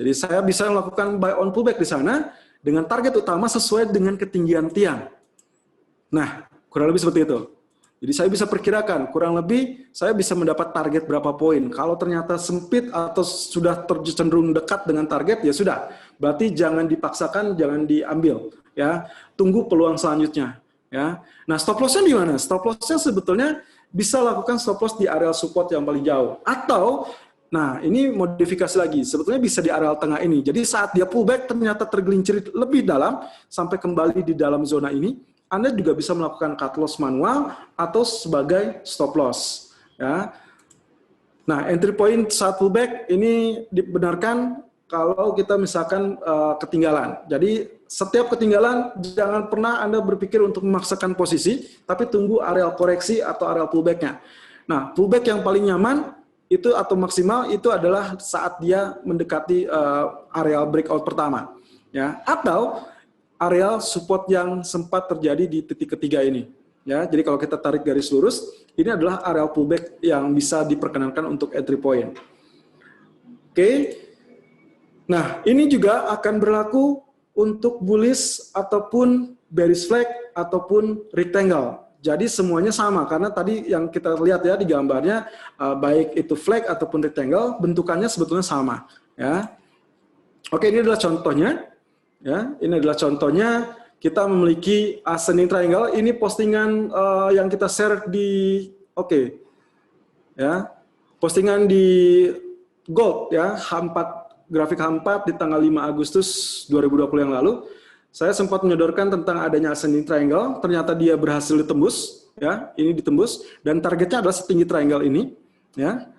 Jadi saya bisa melakukan buy on pullback di sana dengan target utama sesuai dengan ketinggian tiang. Nah, kurang lebih seperti itu. Jadi saya bisa perkirakan, kurang lebih saya bisa mendapat target berapa poin. Kalau ternyata sempit atau sudah cenderung dekat dengan target, ya sudah. Berarti jangan dipaksakan, jangan diambil. Ya, tunggu peluang selanjutnya. Ya. Nah, stop loss-nya di mana? Stop loss-nya sebetulnya bisa lakukan stop loss di area support yang paling jauh. Atau nah, ini modifikasi lagi. Sebetulnya bisa di areal tengah ini. Jadi saat dia pullback ternyata tergelincir lebih dalam sampai kembali di dalam zona ini, Anda juga bisa melakukan cut loss manual atau sebagai stop loss. Ya. Nah, entry point saat pullback ini dibenarkan kalau kita misalkan ketinggalan. Jadi setiap ketinggalan jangan pernah Anda berpikir untuk memaksakan posisi, tapi tunggu areal koreksi atau areal pullback-nya. Nah, pullback yang paling nyaman itu atau maksimal itu adalah saat dia mendekati areal breakout pertama, ya, atau areal support yang sempat terjadi di titik ketiga ini, ya. Jadi kalau kita tarik garis lurus, ini adalah areal pullback yang bisa diperkenankan untuk entry point. Oke, nah ini juga akan berlaku untuk bullish ataupun bearish flag ataupun rectangle. Jadi semuanya sama, karena tadi yang kita lihat ya di gambarnya, baik itu flag ataupun rectangle, bentukannya sebetulnya sama. Ya. Oke, ini adalah contohnya. Ya, ini adalah contohnya. Kita memiliki ascending triangle. Ini postingan yang kita share di, ya, postingan di Gold ya, H4, grafik H4 di tanggal 5 Agustus 2020 yang lalu. Saya sempat menyodorkan tentang adanya ascending triangle, ternyata dia berhasil ditembus, ya, ini ditembus, dan targetnya adalah setinggi triangle ini, ya,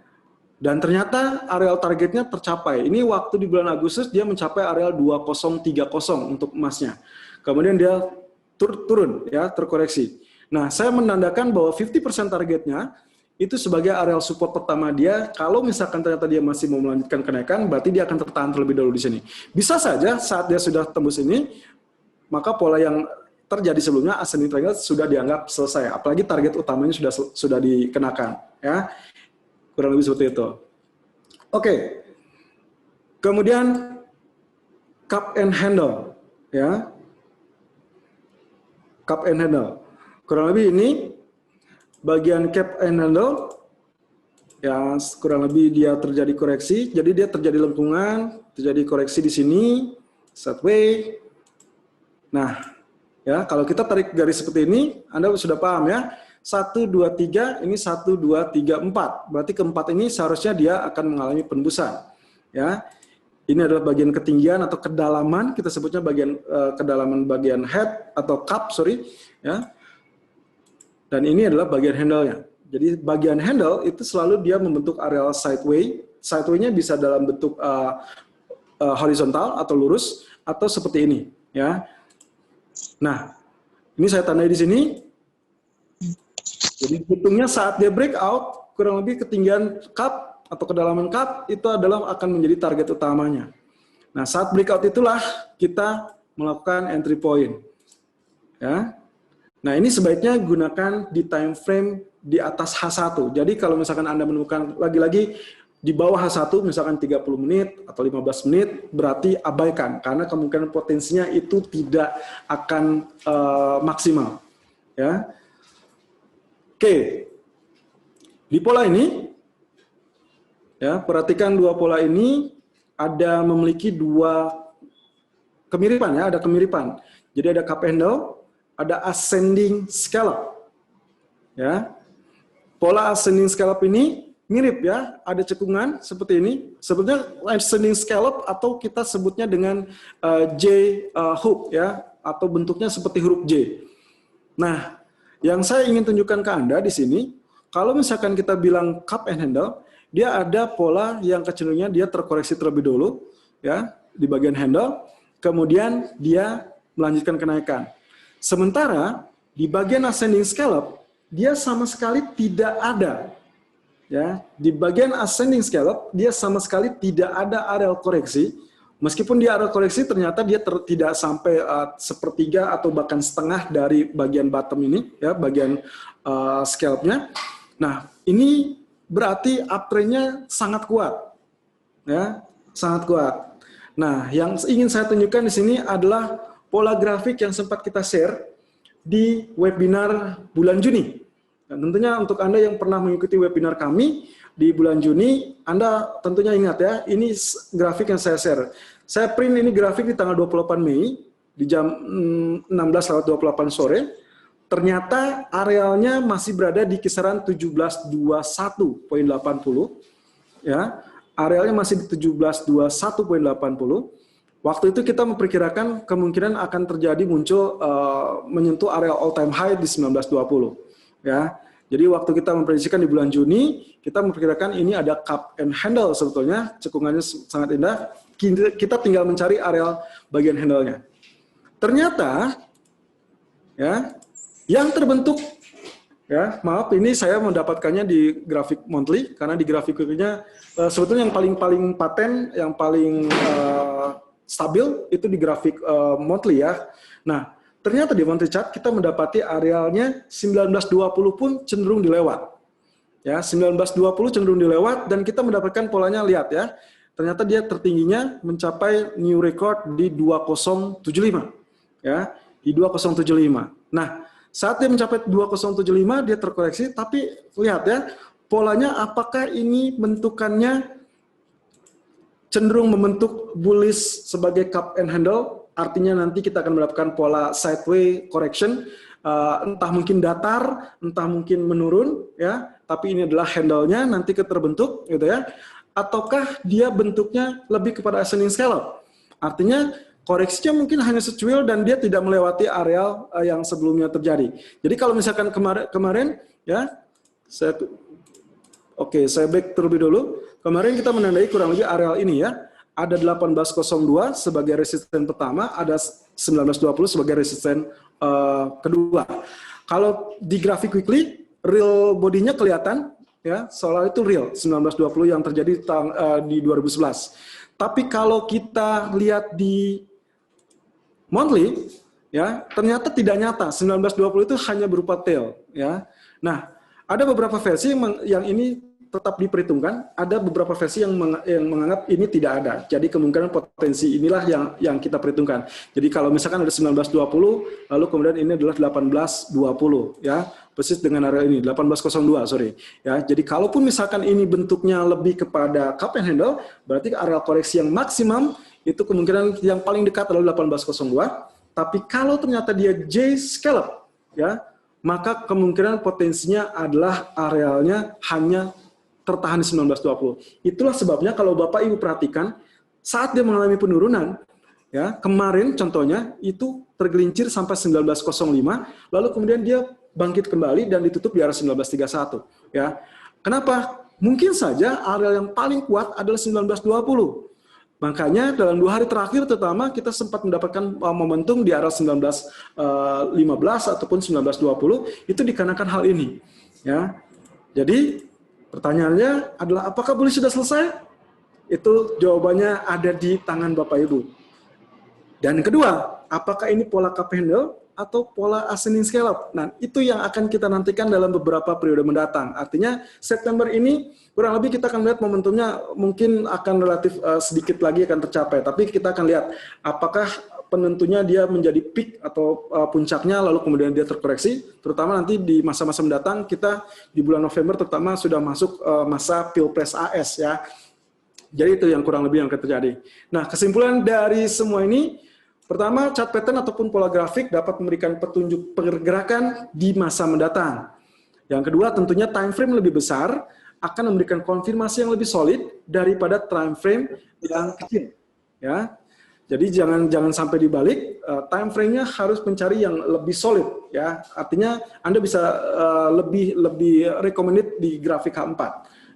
dan ternyata areal targetnya tercapai. Ini waktu di bulan Agustus dia mencapai areal 2030 untuk emasnya. Kemudian dia turun, ya, terkoreksi. Nah, saya menandakan bahwa 50% targetnya itu sebagai areal support pertama dia. Kalau misalkan ternyata dia masih mau melanjutkan kenaikan, berarti dia akan tertahan terlebih dahulu di sini. Bisa saja saat dia sudah tembus ini, maka pola yang terjadi sebelumnya ascending triangle sudah dianggap selesai. Apalagi target utamanya sudah dikenakan, ya. Kurang lebih seperti itu. Oke. Kemudian cup and handle, ya. Cup and handle. Kurang lebih ini bagian cap and handle, ya kurang lebih dia terjadi koreksi. Jadi dia terjadi lengkungan, terjadi koreksi di sini, sideway. Nah, ya kalau kita tarik garis seperti ini, Anda sudah paham ya. 1, 2, 3, ini 1, 2, 3, 4. Berarti keempat ini seharusnya dia akan mengalami penembusan. Ya, ini adalah bagian ketinggian atau kedalaman, kita sebutnya bagian kedalaman bagian head atau cup, ya. Dan ini adalah bagian handle-nya. Jadi bagian handle itu selalu dia membentuk areal sideway. Sideway-nya bisa dalam bentuk horizontal atau lurus atau seperti ini, ya. Nah, ini saya tandai di sini. Jadi hitungnya saat dia breakout, kurang lebih ketinggian cup atau kedalaman cup itu adalah akan menjadi target utamanya. Nah, saat breakout itulah kita melakukan entry point. Ya. Nah, ini sebaiknya gunakan di time frame di atas H1. Jadi kalau misalkan Anda menemukan lagi-lagi di bawah H1 misalkan 30 menit atau 15 menit, berarti abaikan karena kemungkinan potensinya itu tidak akan maksimal. Ya. Oke. Di pola ini ya, perhatikan dua pola ini ada memiliki dua kemiripan ya, ada kemiripan. Jadi ada cup handle, ada ascending scallop. Ya. Pola ascending scallop ini mirip ya, ada cekungan seperti ini. Sebetulnya ascending scallop atau kita sebutnya dengan J hook ya, atau bentuknya seperti huruf J. Nah, yang saya ingin tunjukkan ke Anda di sini, kalau misalkan kita bilang cup and handle, dia ada pola yang kecenderungannya dia terkoreksi terlebih dulu ya di bagian handle, kemudian dia melanjutkan kenaikan. Sementara di bagian ascending scallop dia sama sekali tidak ada. Ya, di bagian ascending scallop dia sama sekali tidak ada areal koreksi. Meskipun dia areal koreksi ternyata dia tidak sampai sepertiga atau bahkan setengah dari bagian bottom ini ya, bagian scallopnya. Nah, ini berarti uptrend-nya sangat kuat. Ya, sangat kuat. Nah, yang ingin saya tunjukkan di sini adalah pola grafik yang sempat kita share di webinar bulan Juni. Dan tentunya untuk Anda yang pernah mengikuti webinar kami di bulan Juni, Anda tentunya ingat ya, ini grafik yang saya share. Saya print ini grafik di tanggal 28 Mei, di jam 16.28 sore. Ternyata arealnya masih berada di kisaran 1721.80. Ya, arealnya masih di 1721.80. Waktu itu kita memperkirakan kemungkinan akan terjadi muncul menyentuh area all time high di 1920. Ya. Jadi waktu kita memprediksikan di bulan Juni, kita memperkirakan ini ada cup and handle sebetulnya, cekungannya sangat indah. Kita tinggal mencari area bagian handle-nya. Ternyata ya, yang terbentuk ya, maaf ini saya mendapatkannya di grafik monthly karena di grafik weekly-nya sebetulnya yang paling paten, yang paling stabil itu di grafik monthly ya. Nah, ternyata di monthly chart kita mendapati arealnya 1920 pun cenderung dilewat. Ya, 1920 cenderung dilewat dan kita mendapatkan polanya, lihat ya. Ternyata dia tertingginya mencapai new record di 2075. Ya, di 2075. Nah, saat dia mencapai 2075 dia terkoreksi, tapi lihat ya, polanya apakah ini bentukannya cenderung membentuk bullish sebagai cup and handle, artinya nanti kita akan mendapatkan pola sideway correction, entah mungkin datar, entah mungkin menurun, ya. Tapi ini adalah handle-nya nanti terbentuk, gitu ya. Ataukah dia bentuknya lebih kepada ascending scallop, artinya koreksinya mungkin hanya secuil dan dia tidak melewati areal yang sebelumnya terjadi. Jadi kalau misalkan kemarin, ya, saya back terlebih dulu. Kemarin kita menandai kurang lebih areal ini ya. Ada 1802 sebagai resisten pertama, ada 1920 sebagai resisten kedua. Kalau di grafik weekly, real bodinya kelihatan, ya, soal itu real 1920 yang terjadi di 2011. Tapi kalau kita lihat di monthly, ya, ternyata tidak nyata. 1920 itu hanya berupa tail, ya. Nah, ada beberapa versi yang ini tetap diperhitungkan, ada beberapa versi yang menganggap ini tidak ada. Jadi kemungkinan potensi inilah yang kita perhitungkan. Jadi kalau misalkan ada 1920, lalu kemudian ini adalah 1820, ya, persis dengan area ini 1802, sorry, ya. Jadi kalaupun misalkan ini bentuknya lebih kepada cup and handle, berarti area koreksi yang maksimum itu kemungkinan yang paling dekat adalah 1802. Tapi kalau ternyata dia J scallop, ya, maka kemungkinan potensinya adalah arealnya hanya tertahan di 1920. Itulah sebabnya kalau Bapak Ibu perhatikan, saat dia mengalami penurunan, ya, kemarin contohnya itu tergelincir sampai 1905, lalu kemudian dia bangkit kembali dan ditutup di area 1931. Ya. Kenapa? Mungkin saja area yang paling kuat adalah 1920. Makanya dalam 2 hari terakhir terutama kita sempat mendapatkan momentum di area 1915 ataupun 1920 itu dikarenakan hal ini. Ya. Jadi pertanyaannya adalah apakah bullish sudah selesai? Itu jawabannya ada di tangan Bapak Ibu. Dan kedua, apakah ini pola cup handle atau pola ascending scallop? Nah, itu yang akan kita nantikan dalam beberapa periode mendatang. Artinya September ini kurang lebih kita akan melihat momentumnya mungkin akan relatif sedikit lagi akan tercapai. Tapi kita akan lihat apakah penentunya dia menjadi peak atau puncaknya lalu kemudian dia terkoreksi, terutama nanti di masa-masa mendatang kita di bulan November terutama sudah masuk masa Pilpres AS, ya. Jadi itu yang kurang lebih yang akan terjadi. Nah, kesimpulan dari semua ini, pertama, chart pattern ataupun pola grafik dapat memberikan petunjuk pergerakan di masa mendatang. Yang kedua, tentunya time frame lebih besar akan memberikan konfirmasi yang lebih solid daripada time frame yang kecil, ya. Jadi jangan sampai dibalik, time frame-nya harus mencari yang lebih solid, ya. Artinya Anda bisa lebih recommended di grafik H4,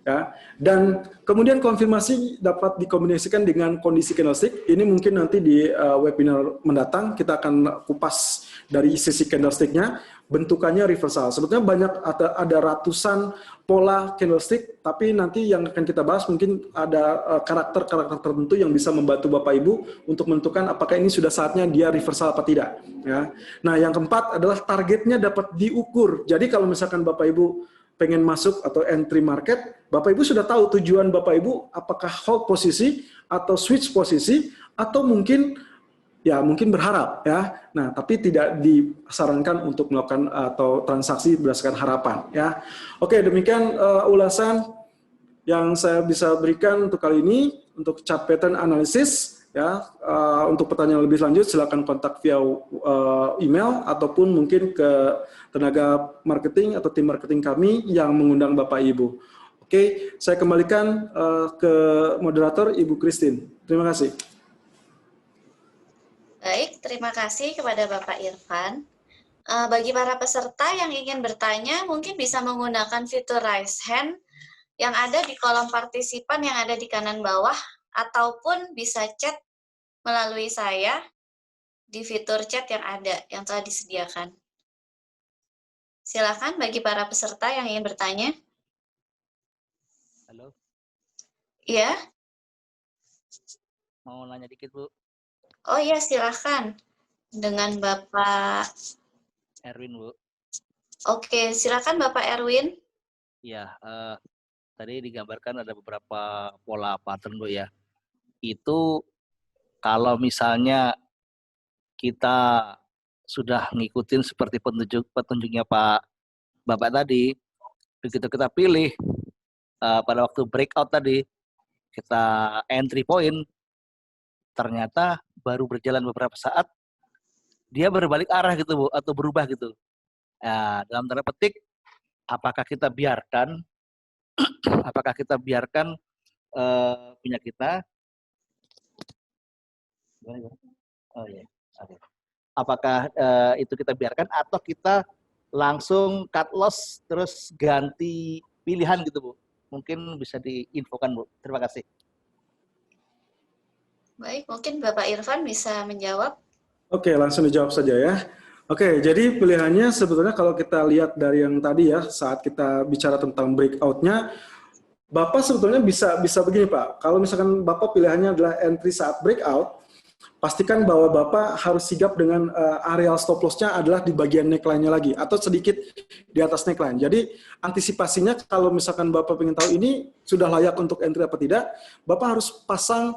ya. Dan kemudian konfirmasi dapat dikombinasikan dengan kondisi candlestick. Ini mungkin nanti di webinar mendatang kita akan kupas dari sisi candlestick-nya. Bentukannya reversal. Sebetulnya banyak ada ratusan pola candlestick, tapi nanti yang akan kita bahas mungkin ada karakter-karakter tertentu yang bisa membantu Bapak Ibu untuk menentukan apakah ini sudah saatnya dia reversal apa tidak. Ya. Nah, yang keempat adalah targetnya dapat diukur. Jadi kalau misalkan Bapak Ibu pengen masuk atau entry market, Bapak Ibu sudah tahu tujuan Bapak Ibu apakah hold posisi atau switch posisi atau mungkin berharap, ya. Nah, tapi tidak disarankan untuk melakukan atau transaksi berdasarkan harapan, ya. Oke, demikian ulasan yang saya bisa berikan untuk kali ini untuk chart pattern analysis, ya. Untuk pertanyaan lebih lanjut silakan kontak via email ataupun mungkin ke tenaga marketing atau tim marketing kami yang mengundang Bapak Ibu. Oke, saya kembalikan ke moderator Ibu Christine. Terima kasih. Baik, terima kasih kepada Bapak Irfan. Bagi para peserta yang ingin bertanya, mungkin bisa menggunakan fitur raise hand yang ada di kolom partisipan yang ada di kanan bawah, ataupun bisa chat melalui saya di fitur chat yang ada, yang telah disediakan. Silakan bagi para peserta yang ingin bertanya. Halo. Iya. Mau nanya dikit, Bu. Oh iya, silakan. Dengan Bapak Erwin, Bu. Oke, silakan Bapak Erwin. Iya, tadi digambarkan ada beberapa pola pattern, Bu, ya. Itu kalau misalnya kita sudah ngikutin seperti petunjuknya Pak Bapak tadi, begitu kita pilih pada waktu breakout tadi, kita entry point, ternyata baru berjalan beberapa saat, dia berbalik arah gitu, Bu, atau berubah gitu. Nah, dalam tanda petik, apakah kita biarkan punya kita, oh ya, apakah itu kita biarkan atau kita langsung cut loss terus ganti pilihan gitu, Bu? Mungkin bisa diinfokan, Bu. Terima kasih. Baik, mungkin Bapak Irfan bisa menjawab. Oke, langsung dijawab saja, ya. Oke, jadi pilihannya sebetulnya kalau kita lihat dari yang tadi ya, saat kita bicara tentang breakout-nya, Bapak sebetulnya bisa begini Pak, kalau misalkan Bapak pilihannya adalah entry saat breakout, pastikan bahwa Bapak harus sigap dengan areal stop loss-nya adalah di bagian neckline-nya lagi, atau sedikit di atas neckline. Jadi antisipasinya kalau misalkan Bapak ingin tahu ini sudah layak untuk entry apa tidak, Bapak harus pasang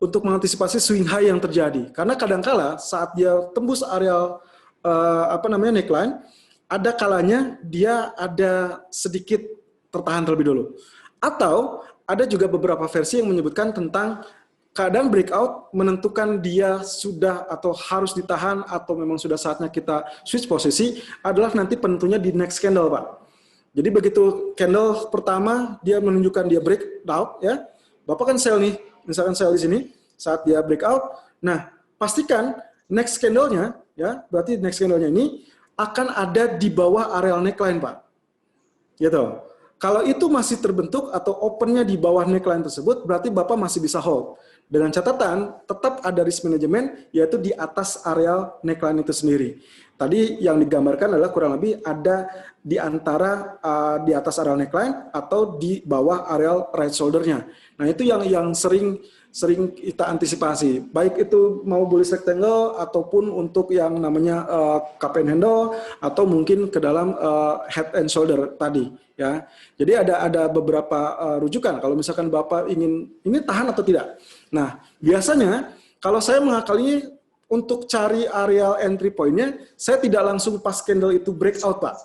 untuk mengantisipasi swing high yang terjadi. Karena kadangkala saat dia tembus areal neckline, ada kalanya dia ada sedikit tertahan terlebih dulu. Atau ada juga beberapa versi yang menyebutkan tentang keadaan breakout menentukan dia sudah atau harus ditahan atau memang sudah saatnya kita switch posisi adalah nanti penentunya di next candle, Pak. Jadi begitu candle pertama dia menunjukkan dia breakout ya. Bapak kan sell nih, misalkan sell di sini saat dia breakout. Nah, pastikan next candle-nya ya, berarti next candle-nya ini akan ada di bawah areal neckline, Pak. Gitu. Kalau itu masih terbentuk atau open-nya di bawah neckline tersebut, berarti Bapak masih bisa hold. Dengan catatan, tetap ada risk management, yaitu di atas areal neckline itu sendiri. Tadi yang digambarkan adalah kurang lebih ada di antara di atas areal neckline atau di bawah areal right shoulder-nya. Nah, itu yang sering kita antisipasi, baik itu mau bullish rectangle ataupun untuk yang namanya cup and handle atau mungkin ke dalam head and shoulder tadi ya. Jadi ada beberapa rujukan kalau misalkan Bapak ingin ini tahan atau tidak. Nah, biasanya kalau saya mengakali untuk cari areal entry point-nya, saya tidak langsung pas candle itu breakout, Pak.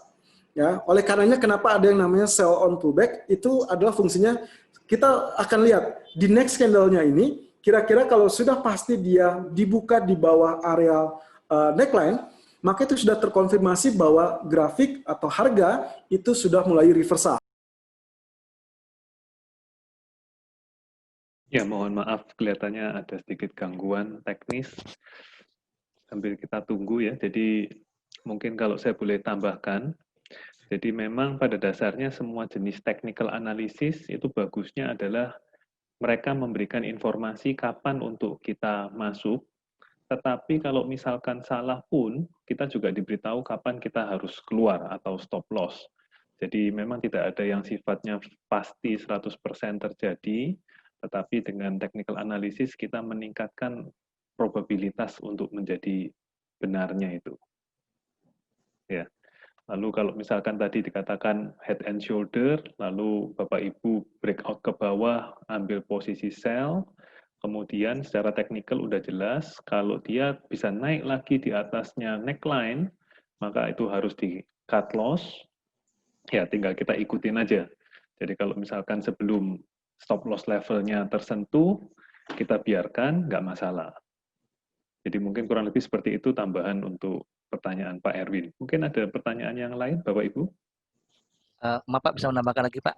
Ya, oleh karenanya kenapa ada yang namanya sell on pullback, itu adalah fungsinya kita akan lihat di next candle-nya ini, kira-kira kalau sudah pasti dia dibuka di bawah areal neckline, maka itu sudah terkonfirmasi bahwa grafik atau harga itu sudah mulai reversal. Ya, mohon maaf, kelihatannya ada sedikit gangguan teknis. Sambil kita tunggu ya, jadi mungkin kalau saya boleh tambahkan, jadi memang pada dasarnya semua jenis technical analysis itu bagusnya adalah mereka memberikan informasi kapan untuk kita masuk, tetapi kalau misalkan salah pun, kita juga diberitahu kapan kita harus keluar atau stop loss. Jadi memang tidak ada yang sifatnya pasti 100% terjadi, tetapi dengan technical analysis kita meningkatkan probabilitas untuk menjadi benarnya itu. Ya. Lalu kalau misalkan tadi dikatakan head and shoulder, lalu Bapak Ibu breakout ke bawah, ambil posisi sell, kemudian secara teknikal udah jelas, kalau dia bisa naik lagi di atasnya neckline, maka itu harus di cut loss, ya tinggal kita ikutin aja. Jadi kalau misalkan sebelum stop loss levelnya tersentuh, kita biarkan, nggak masalah. Jadi mungkin kurang lebih seperti itu tambahan untuk pertanyaan Pak Erwin. Mungkin ada pertanyaan yang lain, Bapak Ibu? Maaf Pak, bisa menambahkan lagi Pak?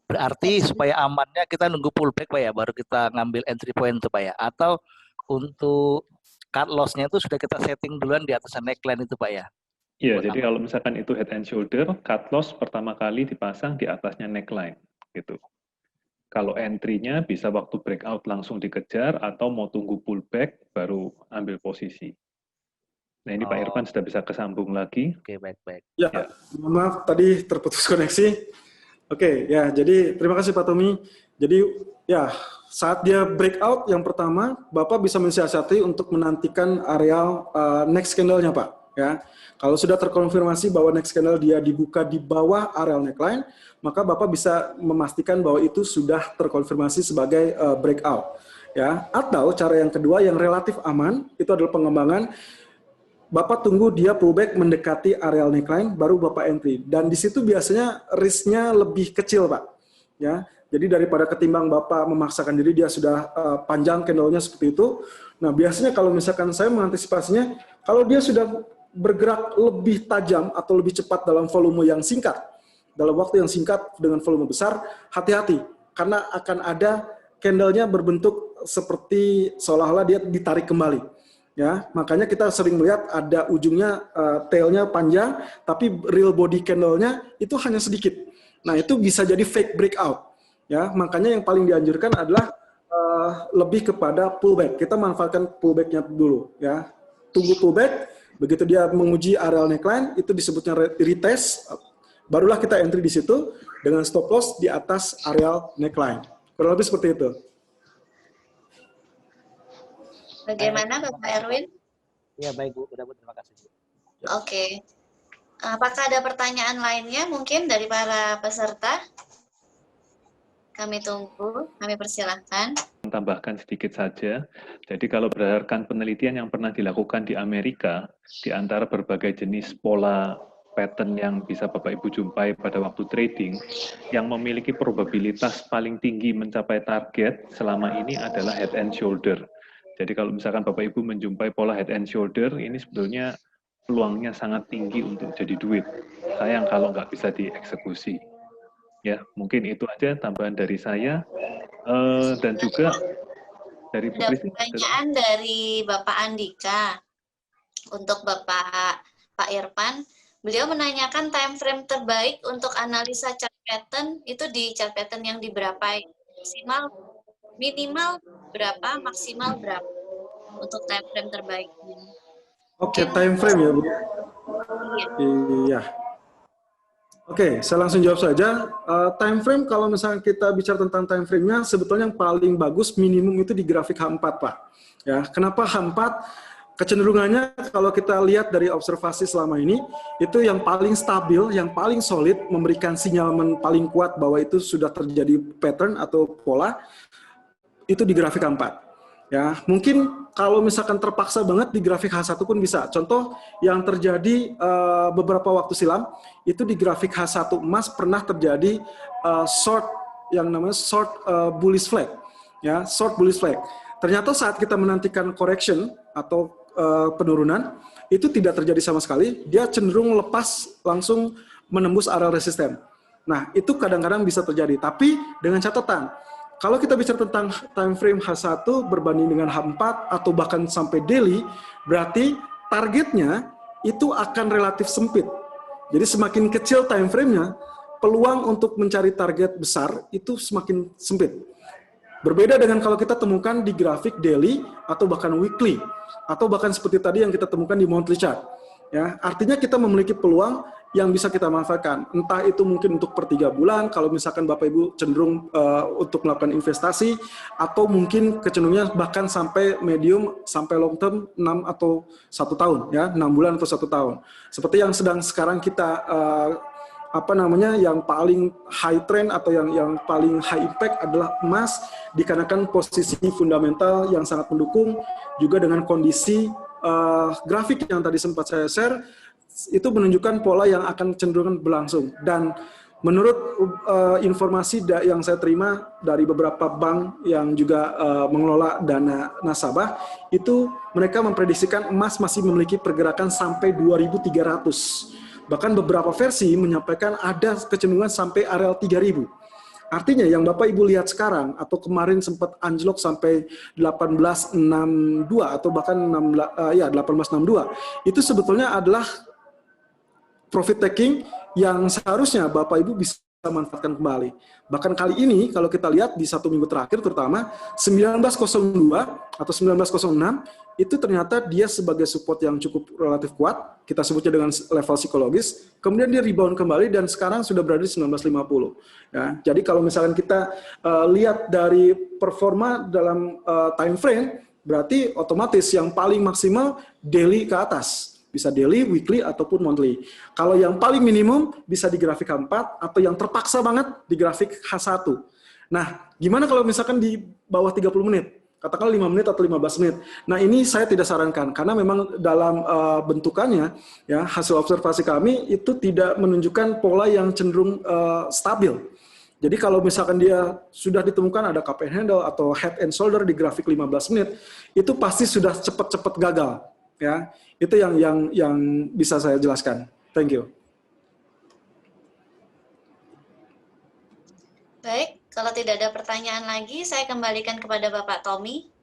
Berarti supaya amannya kita nunggu pullback Pak ya, baru kita ngambil entry point tuh Pak ya? Atau untuk cut loss-nya itu sudah kita setting duluan di atas neckline itu Pak ya? Iya, jadi kalau misalkan itu head and shoulder, cut loss pertama kali dipasang di atasnya neckline. Gitu. Kalau entry-nya bisa waktu breakout langsung dikejar, atau mau tunggu pullback baru ambil posisi. Nah ini Pak Irfan sudah bisa kesambung lagi. Oke, baik-baik. Ya, maaf tadi terputus koneksi. Oke, ya jadi terima kasih Pak Tommy. Jadi ya saat dia breakout yang pertama, Bapak bisa mensiasati untuk menantikan areal next candle-nya Pak. Ya, kalau sudah terkonfirmasi bahwa next candle dia dibuka di bawah areal neckline, maka Bapak bisa memastikan bahwa itu sudah terkonfirmasi sebagai breakout. Ya, atau cara yang kedua yang relatif aman itu adalah pengembangan. Bapak tunggu dia pullback mendekati areal neckline, baru Bapak entry. Dan di situ biasanya risk-nya lebih kecil, Pak. Ya, jadi daripada ketimbang Bapak memaksakan diri, dia sudah panjang candle-nya seperti itu. Nah, biasanya kalau misalkan saya mengantisipasinya, kalau dia sudah bergerak lebih tajam atau lebih cepat dalam volume yang singkat, dalam waktu yang singkat dengan volume besar, hati-hati. Karena akan ada candle-nya berbentuk seperti seolah-olah dia ditarik kembali. Ya, makanya kita sering melihat ada ujungnya tail-nya panjang, tapi real body candle-nya itu hanya sedikit. Nah, itu bisa jadi fake breakout. Ya, makanya yang paling dianjurkan adalah lebih kepada pullback. Kita manfaatkan pullback-nya dulu. Ya, tunggu pullback, begitu dia menguji areal neckline, itu disebutnya retest, barulah kita entry di situ dengan stop loss di atas areal neckline. Kurang lebih seperti itu. Bagaimana Bapak Erwin? Ya baik Bu, terima kasih. Oke. Apakah ada pertanyaan lainnya mungkin dari para peserta? Kami tunggu, kami persilahkan. Tambahkan sedikit saja. Jadi kalau berdasarkan penelitian yang pernah dilakukan di Amerika, di antara berbagai jenis pola pattern yang bisa Bapak Ibu jumpai pada waktu trading, yang memiliki probabilitas paling tinggi mencapai target selama ini adalah head and shoulder. Jadi kalau misalkan Bapak Ibu menjumpai pola head and shoulder, ini sebetulnya peluangnya sangat tinggi untuk jadi duit. Sayang kalau nggak bisa dieksekusi. Ya, mungkin itu aja tambahan dari saya. Dan juga dari Bu Ada Kristi. pertanyaan dari Bapak Andika untuk Bapak Pak Irfan. Beliau menanyakan time frame terbaik untuk analisa chart pattern itu di chart pattern yang di berapa? Maksimal, minimal berapa, maksimal berapa untuk time frame terbaiknya? Oke, time frame ya Bu. Iya. Iya. Oke, saya langsung jawab saja. Time frame kalau misalnya kita bicara tentang time frame-nya, sebetulnya yang paling bagus minimum itu di grafik H4, Pak. Ya, kenapa H4? Kecenderungannya kalau kita lihat dari observasi selama ini, itu yang paling stabil, yang paling solid, memberikan sinyal paling kuat bahwa itu sudah terjadi pattern atau pola, itu di grafik H4. Ya, mungkin kalau misalkan terpaksa banget di grafik H1 pun bisa. Contoh yang terjadi beberapa waktu silam, itu di grafik H1 emas pernah terjadi short yang namanya short bullish flag. Ya, short bullish flag. Ternyata saat kita menantikan correction atau penurunan, itu tidak terjadi sama sekali, dia cenderung lepas langsung menembus area resisten. Nah, itu kadang-kadang bisa terjadi, tapi dengan catatan, kalau kita bicara tentang time frame H1 berbanding dengan H4 atau bahkan sampai daily, berarti targetnya itu akan relatif sempit. Jadi semakin kecil time frame-nya, peluang untuk mencari target besar itu semakin sempit. Berbeda dengan kalau kita temukan di grafik daily atau bahkan weekly, atau bahkan seperti tadi yang kita temukan di monthly chart. Ya, artinya kita memiliki peluang yang bisa kita manfaatkan. Entah itu mungkin untuk per 3 bulan, kalau misalkan Bapak Ibu cenderung untuk melakukan investasi, atau mungkin kecenderungannya bahkan sampai medium, sampai long term 6 atau 1 tahun, ya 6 bulan atau 1 tahun. Seperti yang sedang sekarang kita yang paling high trend atau yang paling high impact adalah emas, dikarenakan posisi fundamental yang sangat mendukung, juga dengan kondisi grafik yang tadi sempat saya share, itu menunjukkan pola yang akan cenderung berlangsung. Dan menurut informasi yang saya terima dari beberapa bank yang juga mengelola dana nasabah, itu mereka memprediksikan emas masih memiliki pergerakan sampai 2.300. Bahkan beberapa versi menyampaikan ada kecenderungan sampai areal 3.000. Artinya yang Bapak Ibu lihat sekarang atau kemarin sempat anjlok sampai 1862 atau bahkan 1862, itu sebetulnya adalah profit taking yang seharusnya Bapak Ibu bisa manfaatkan kembali. Bahkan kali ini kalau kita lihat di 1 minggu terakhir terutama 1902 atau 1906 itu ternyata dia sebagai support yang cukup relatif kuat, kita sebutnya dengan level psikologis, kemudian dia rebound kembali dan sekarang sudah berada di 1950. Ya, jadi kalau misalkan kita lihat dari performa dalam time frame, berarti otomatis yang paling maksimal daily ke atas. Bisa daily, weekly, ataupun monthly. Kalau yang paling minimum bisa di grafik H4 atau yang terpaksa banget di grafik H1. Nah, gimana kalau misalkan di bawah 30 menit? Katakanlah 5 menit atau 15 menit. Nah, ini saya tidak sarankan karena memang dalam bentukannya ya hasil observasi kami itu tidak menunjukkan pola yang cenderung stabil. Jadi kalau misalkan dia sudah ditemukan ada cup and handle atau head and shoulder di grafik 15 menit, itu pasti sudah cepat-cepat gagal. Ya, itu yang bisa saya jelaskan. Thank you. Baik, kalau tidak ada pertanyaan lagi, saya kembalikan kepada Bapak Tommy.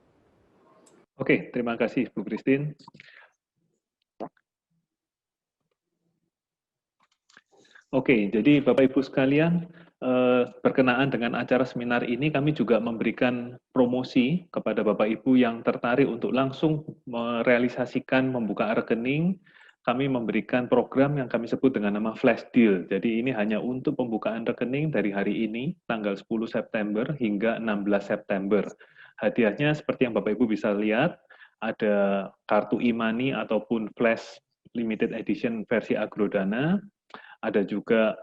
Oke, terima kasih Bu Christine. Oke, jadi Bapak Ibu sekalian, berkenaan dengan acara seminar ini, kami juga memberikan promosi kepada Bapak Ibu yang tertarik untuk langsung merealisasikan membuka rekening. Kami memberikan program yang kami sebut dengan nama Flash Deal. Jadi ini hanya untuk pembukaan rekening dari hari ini, tanggal 10 September hingga 16 September. Hadiahnya seperti yang Bapak Ibu bisa lihat, ada kartu e-money ataupun Flash Limited Edition versi Agrodana, ada juga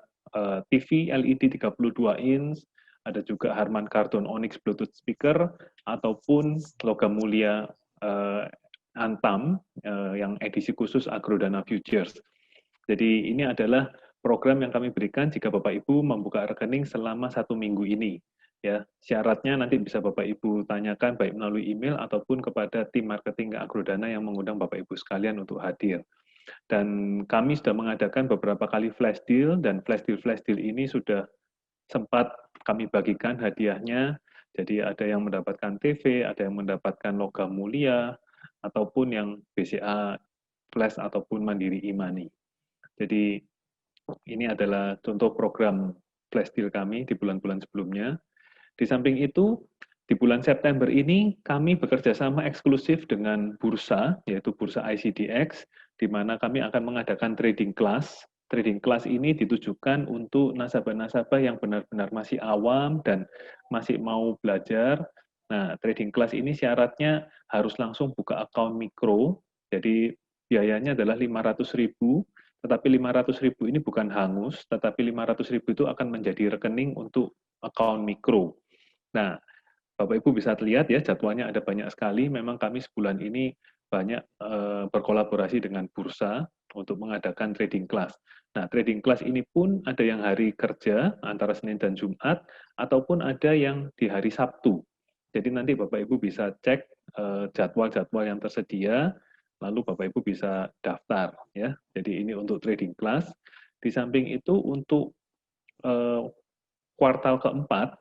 TV LED 32 inch, ada juga Harman Kardon Onyx Bluetooth speaker, ataupun logam mulia Antam yang edisi khusus Agrodana Futures. Jadi ini adalah program yang kami berikan jika Bapak Ibu membuka rekening selama 1 minggu ini. Ya, syaratnya nanti bisa Bapak Ibu tanyakan baik melalui email ataupun kepada tim marketing Agrodana yang mengundang Bapak Ibu sekalian untuk hadir. Dan kami sudah mengadakan beberapa kali flash deal, dan flash deal ini sudah sempat kami bagikan hadiahnya. Jadi ada yang mendapatkan TV, ada yang mendapatkan logam mulia, ataupun yang BCA Flash ataupun Mandiri e-money. Jadi ini adalah contoh program flash deal kami di bulan-bulan sebelumnya. Di samping itu, di bulan September ini kami bekerja sama eksklusif dengan bursa, yaitu bursa ICDX, di mana kami akan mengadakan trading class. Trading class ini ditujukan untuk nasabah-nasabah yang benar-benar masih awam dan masih mau belajar. Nah, trading class ini syaratnya harus langsung buka account mikro, jadi biayanya adalah 500.000, tetapi 500.000 ini bukan hangus, tetapi 500.000 itu akan menjadi rekening untuk account mikro. Nah, Bapak Ibu bisa lihat ya, jadwalnya ada banyak sekali. Memang kami sebulan ini banyak berkolaborasi dengan bursa untuk mengadakan trading class. Nah, trading class ini pun ada yang hari kerja antara Senin dan Jumat, ataupun ada yang di hari Sabtu. Jadi nanti Bapak Ibu bisa cek jadwal-jadwal yang tersedia, lalu Bapak Ibu bisa daftar ya. Jadi ini untuk trading class. Di samping itu untuk kuartal keempat,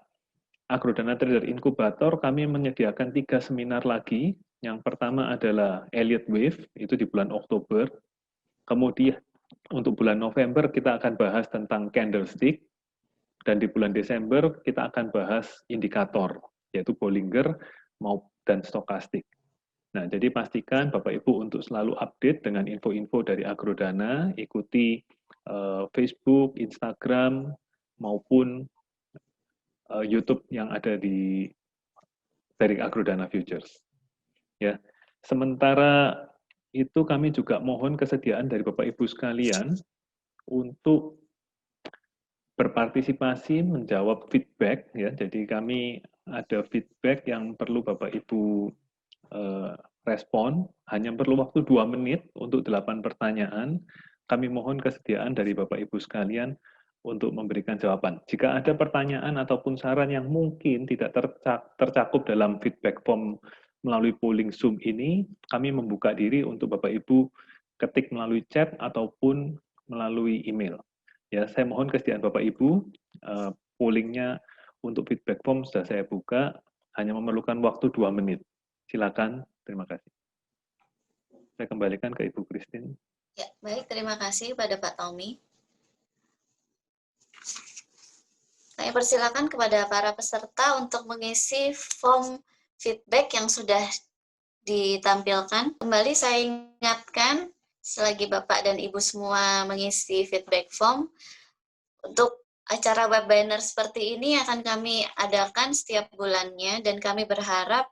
Agrodana Trader Inkubator, kami menyediakan 3 seminar lagi. Yang pertama adalah Elliott Wave, itu di bulan Oktober. Kemudian untuk bulan November kita akan bahas tentang candlestick, dan di bulan Desember kita akan bahas indikator, yaitu Bollinger dan stokastik. Nah, jadi pastikan Bapak Ibu untuk selalu update dengan info-info dari Agrodana, ikuti Facebook, Instagram, maupun YouTube yang ada dari Agrodana Futures. Ya. Sementara itu kami juga mohon kesediaan dari Bapak Ibu sekalian untuk berpartisipasi menjawab feedback ya. Jadi kami ada feedback yang perlu Bapak Ibu respon, hanya perlu waktu 2 menit untuk 8 pertanyaan. Kami mohon kesediaan dari Bapak Ibu sekalian untuk memberikan jawaban. Jika ada pertanyaan ataupun saran yang mungkin tidak tercakup dalam feedback form melalui polling Zoom ini, kami membuka diri untuk Bapak Ibu ketik melalui chat ataupun melalui email. Ya, saya mohon kesediaan Bapak Ibu, pollingnya untuk feedback form sudah saya buka, hanya memerlukan waktu 2 menit. Silakan, terima kasih. Saya kembalikan ke Ibu Christine. Ya, baik, terima kasih pada Pak Tommy. Saya persilakan kepada para peserta untuk mengisi form feedback yang sudah ditampilkan. Kembali saya ingatkan, selagi Bapak dan Ibu semua mengisi feedback form, untuk acara webinar seperti ini akan kami adakan setiap bulannya, dan kami berharap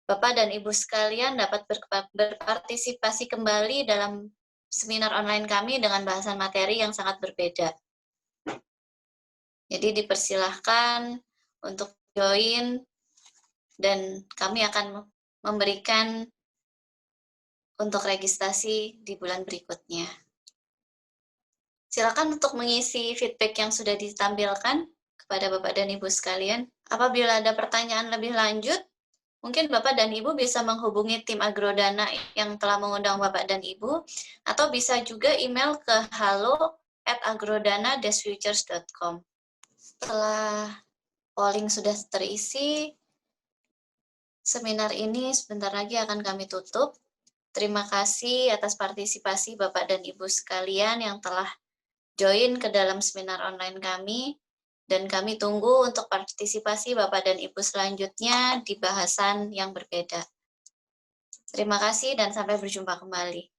Bapak dan Ibu sekalian dapat berpartisipasi kembali dalam seminar online kami dengan bahasan materi yang sangat berbeda. Jadi dipersilahkan untuk join, dan kami akan memberikan untuk registrasi di bulan berikutnya. Silakan untuk mengisi feedback yang sudah ditampilkan kepada Bapak dan Ibu sekalian. Apabila ada pertanyaan lebih lanjut, mungkin Bapak dan Ibu bisa menghubungi tim Agrodana yang telah mengundang Bapak dan Ibu, atau bisa juga email ke halo@agrodana-futures.com. Setelah polling sudah terisi, seminar ini sebentar lagi akan kami tutup. Terima kasih atas partisipasi Bapak dan Ibu sekalian yang telah join ke dalam seminar online kami. Dan kami tunggu untuk partisipasi Bapak dan Ibu selanjutnya di bahasan yang berbeda. Terima kasih dan sampai berjumpa kembali.